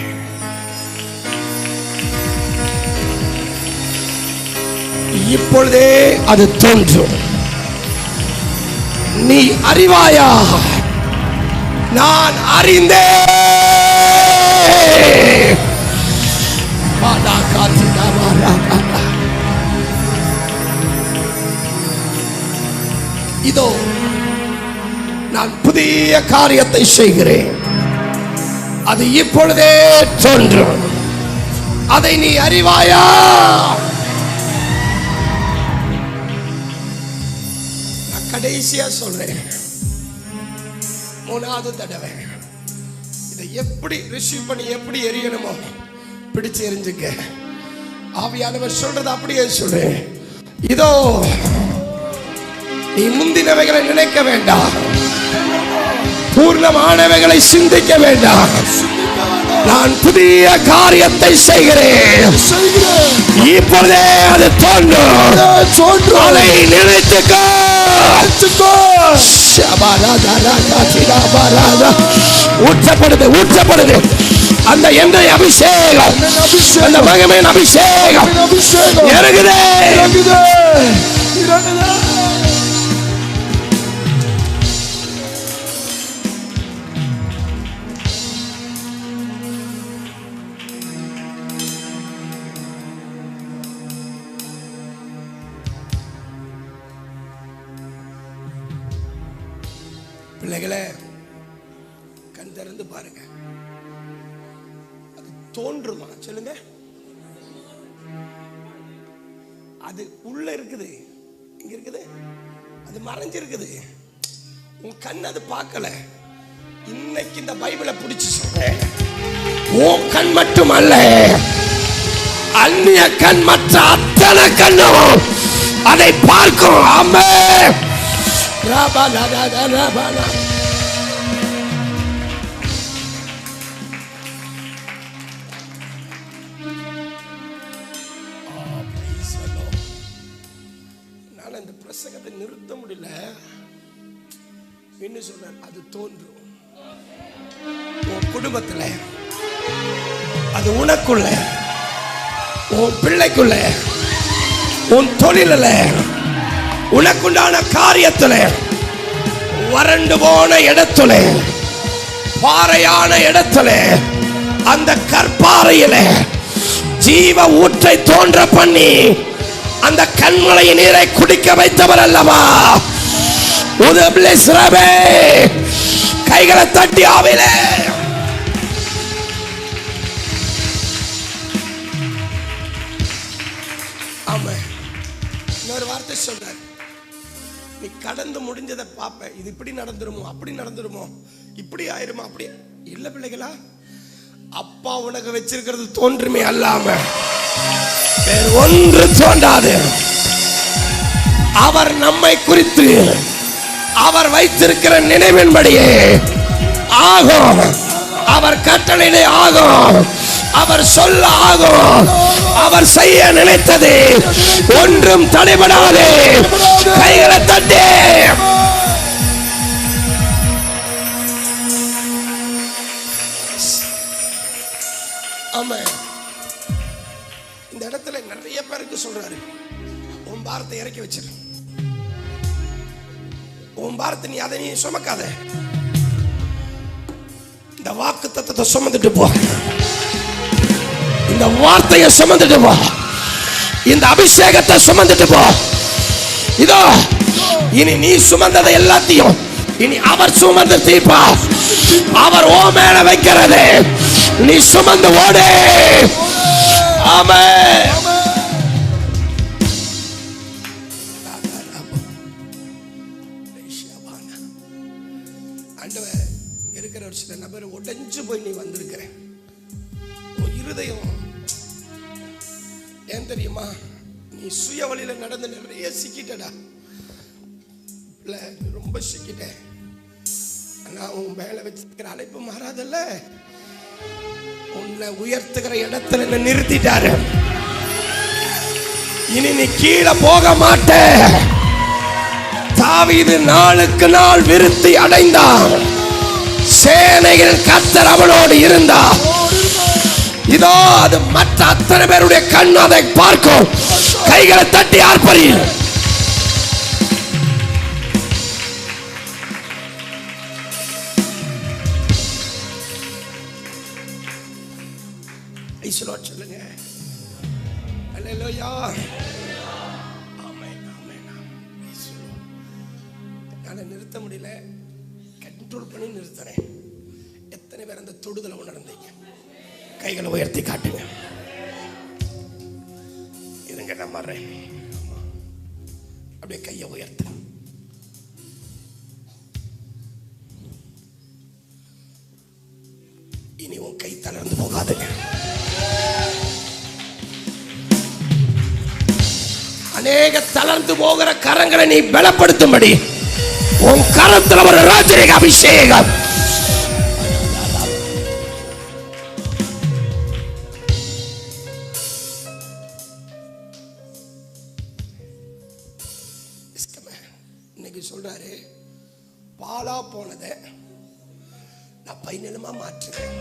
இப்பொழுதே அது தோன்றும். நீ அறிவாயா? நான் அறிந்தேன். இதோ நான் புதிய காரியத்தை செய்கிறேன். அது இப்பொழுதே தோன்றும். அதை நீ அறிவாயா? கடைசியா சொல்றேன், மூணாவது தடவை இதை எப்படி ரிசீவ் பண்ணி எப்படி எரியணுமோ பிடிச்சு எரிஞ்சுக்க. ஆவியானவர் சொல்றது அப்படியே சொல்றேன். இதோ நீ முந்தினவைகளை நினைக்க வேண்டாம், பூர்ணமானவைகளை சிந்திக்க வேண்டாம். நான் புதிய காரியத்தை செய்கிறேன். இப்பொழுதே அது தோன்றும். அதை நினைத்துக்க. ஊற்றப்படுது ஊற்றப்படுது அந்த எண்ணெய் அபிஷேகம், அந்த மகிமையின் அபிஷேகம் இறங்குதே. பிள்ளைகளே, கண் திறந்து பாருங்க. அது தோன்றுமா? சொல்லுங்க. அது உள்ள இருக்குது, இங்க இருக்குது, அது மறைஞ்சிருக்குது. உன் கண் அது பார்க்கல. இன்னைக்கு இந்த பைபிளை பிடிச்சு சொல்றேன், உன் கண் மட்டும் அல்ல, அந்நிய கண் மற்ற அத்தனை கண்ணும் அதை பார்க்கும். ஆமென். நான் இந்த பிரசங்கத்தை நிறுத்த முடியல. என்ன சொல்ற? அது தோன்றும் உன் குடும்பத்துல, அது உனக்குள்ள, உன் பிள்ளைக்குள்ள, உன் தொழில, உனக்குண்டான காரியத்துல, வறண்டு போன இடத்துல, பாறையான இடத்துல, அந்த கற்பாறையில ஜீவ ஊற்றை தோன்ற பண்ணி அந்த கண்மலை நீரை குடிக்க வைத்தவர் அல்லவா? உதவிலே கைகளை தட்டி ஆவிலே ஆமா. இன்னொரு வார்த்தை சொல்றார், நீ கடந்து முடிஞ்சதை பார்ப்ப. இது இப்படி நடந்துருமோ, அப்படி நடந்துருமோ, இப்படி ஆயிருமா, அப்படி இல்ல. பிள்ளைகளா, அப்பா உனக்கு வச்சிருக்கிறது தோன்றுமே அல்லாம வேறு ஒன்று தோன்றாது. அவர் நம்மை குறித்து அவர் வைத்திருக்கிற நினைவின்படியே ஆகும். அவர் கட்டளையிலே ஆகும். அவர் சொல்ல ஆகும். அவர் செய்ய நினைத்தது ஒன்றும் தடைபடாது. கைகளை தட்டி ஆமென். இந்த இடத்துல நிறைய பேருக்கு சொல்றாரு, உன் பாரத்தை இறக்கி வச்சிரு. உன் பாரத்தை நீ அதை நீ சுமக்காத. இந்த வாக்கு தத்தத்தை சுமந்துட்டு போ. இந்த வார்த்தையை சுமந்துட்டு போ. இந்த அபிஷேகத்தை சுமந்துட்டு போ. இதோ இனி நீ சுமந்ததை எல்லாத்தையும் இனி அவர் சுமந்து தீர்ப்பா. அவர் ஓ மேல வைக்கிறது நீ சுமந்து ஓடு. ஆமென். ஆண்டவர் இருக்கிற ஒரு சில நபர் உடைஞ்சு போய் நீ வந்திருக்கிற உன் இருதயம் ஏன் தெரியுமா? நீ சுய வழியில நடந்து நிறைய சிக்கிட்டடா. ரொம்ப சிக்கிட்ட. ஆனா உன் மேல வச்சிருக்கிற அழைப்பு மாறாதல்ல. உன்னை உயர்த்துகிற இடத்துல என்ன நிறுத்திட்டாரு. இனி நீ கீழே போக மாட்ட. தாவீது நாளுக்கு நாள் விருத்தி அடைந்தான். சேனைகள் கர்த்தர் அவனோடு இருந்தார். இதோ அது மற்ற அத்தனை பேருடைய கண் அதை பார்க்கும். கைகளை தட்டி ஆர்ப்பரி. சொல்லுங்க. அல்லேலூயா. ஆமென் ஆமென். என்னால நிறுத்த முடியல. கண்ட்ரோல் பண்ணி நிறுத்துறேன். எத்தனை பேர் அந்த தொடுதலை உணர்ந்தீங்க? கைகளை உயர்த்தி காட்டுங்க. இருங்க நான் வர்றேன். அப்படியே கையை உயர்த்து. இனி உன் கை தளர்ந்து போகாதுங்க. அநேக தளர்ந்து போகிற கரங்களை நீ பலப்படுத்தும்படி உன் கரத்தில் ஒரு ராஜரீக அபிஷேகம். இன்னைக்கு சொல்றாரு, பாலா போனதை நான் பைநிலமா மாற்றுறேன்.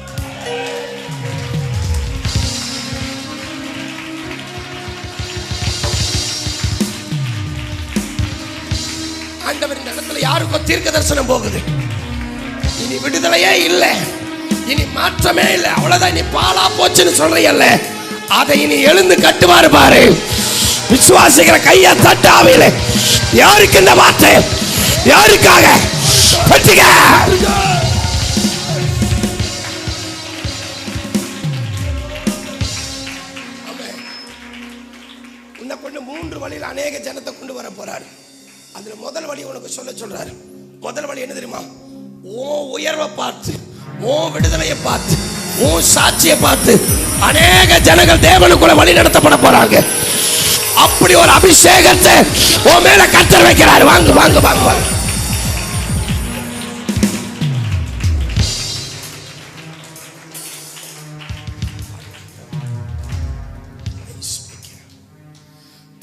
ஆண்டவர் இந்த இடத்துல யாருக்கோ தீர்க்க தரிசனம் போகுது. இனி விடுதலையே இல்லை, இனி மாற்றமே இல்லை, அவ்வளவுதான், இனி பாலா போச்சுன்னு சொல்றீங்கல்ல, அதை இனி எழுந்து கட்டுவாரு பாரு. விசுவாசிக்கிற கையை தட்ட. ஆவியில யாருக்கு இந்த வார்த்தை? யாருக்காக? பற்றிக்க. உன்னை கொண்டு 3 வழியில் அநேக ஜனத்தை கொண்டு வர போறாரு. அதுல முதல் வழி உனக்கு சொல்றாரு. முதல் வழி என்ன தெரியுமா? உன் உயர்வை பார்த்து, உன் விடுதலையை பார்த்து, உன் சாட்சியை பார்த்து அநேக ஜனங்கள் தேவனுக்குள்ள வழி நடத்தப்பட போறாங்க. அப்படி ஒரு அபிஷேகத்தை உன் மேல கர்த்தர் வைக்கிறாரு. வாங்க வாங்க வாங்க வாங்க.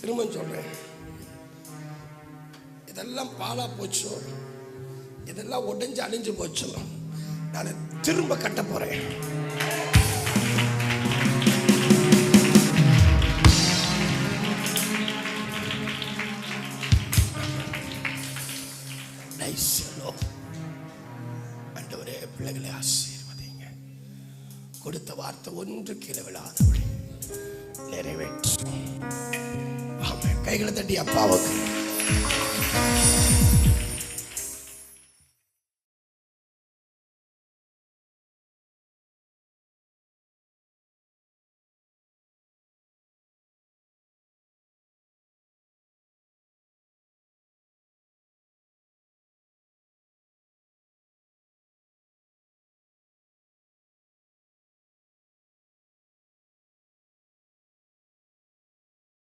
திரும்ப சொல்றேன், இதெல்லாம் பாலா போச்சோ, இதெல்லாம் உடைஞ்சு அழிஞ்சு போச்சோ, நான் திரும்ப கட்ட போறேன். ஆண்டவரே, பிள்ளைகளை ஆசீர்வதிங்க. கொடுத்த வார்த்தை ஒன்று கீழே விழாதபடி நிறைவேற்று. கைகளை தட்டி அப்பாவுக்கு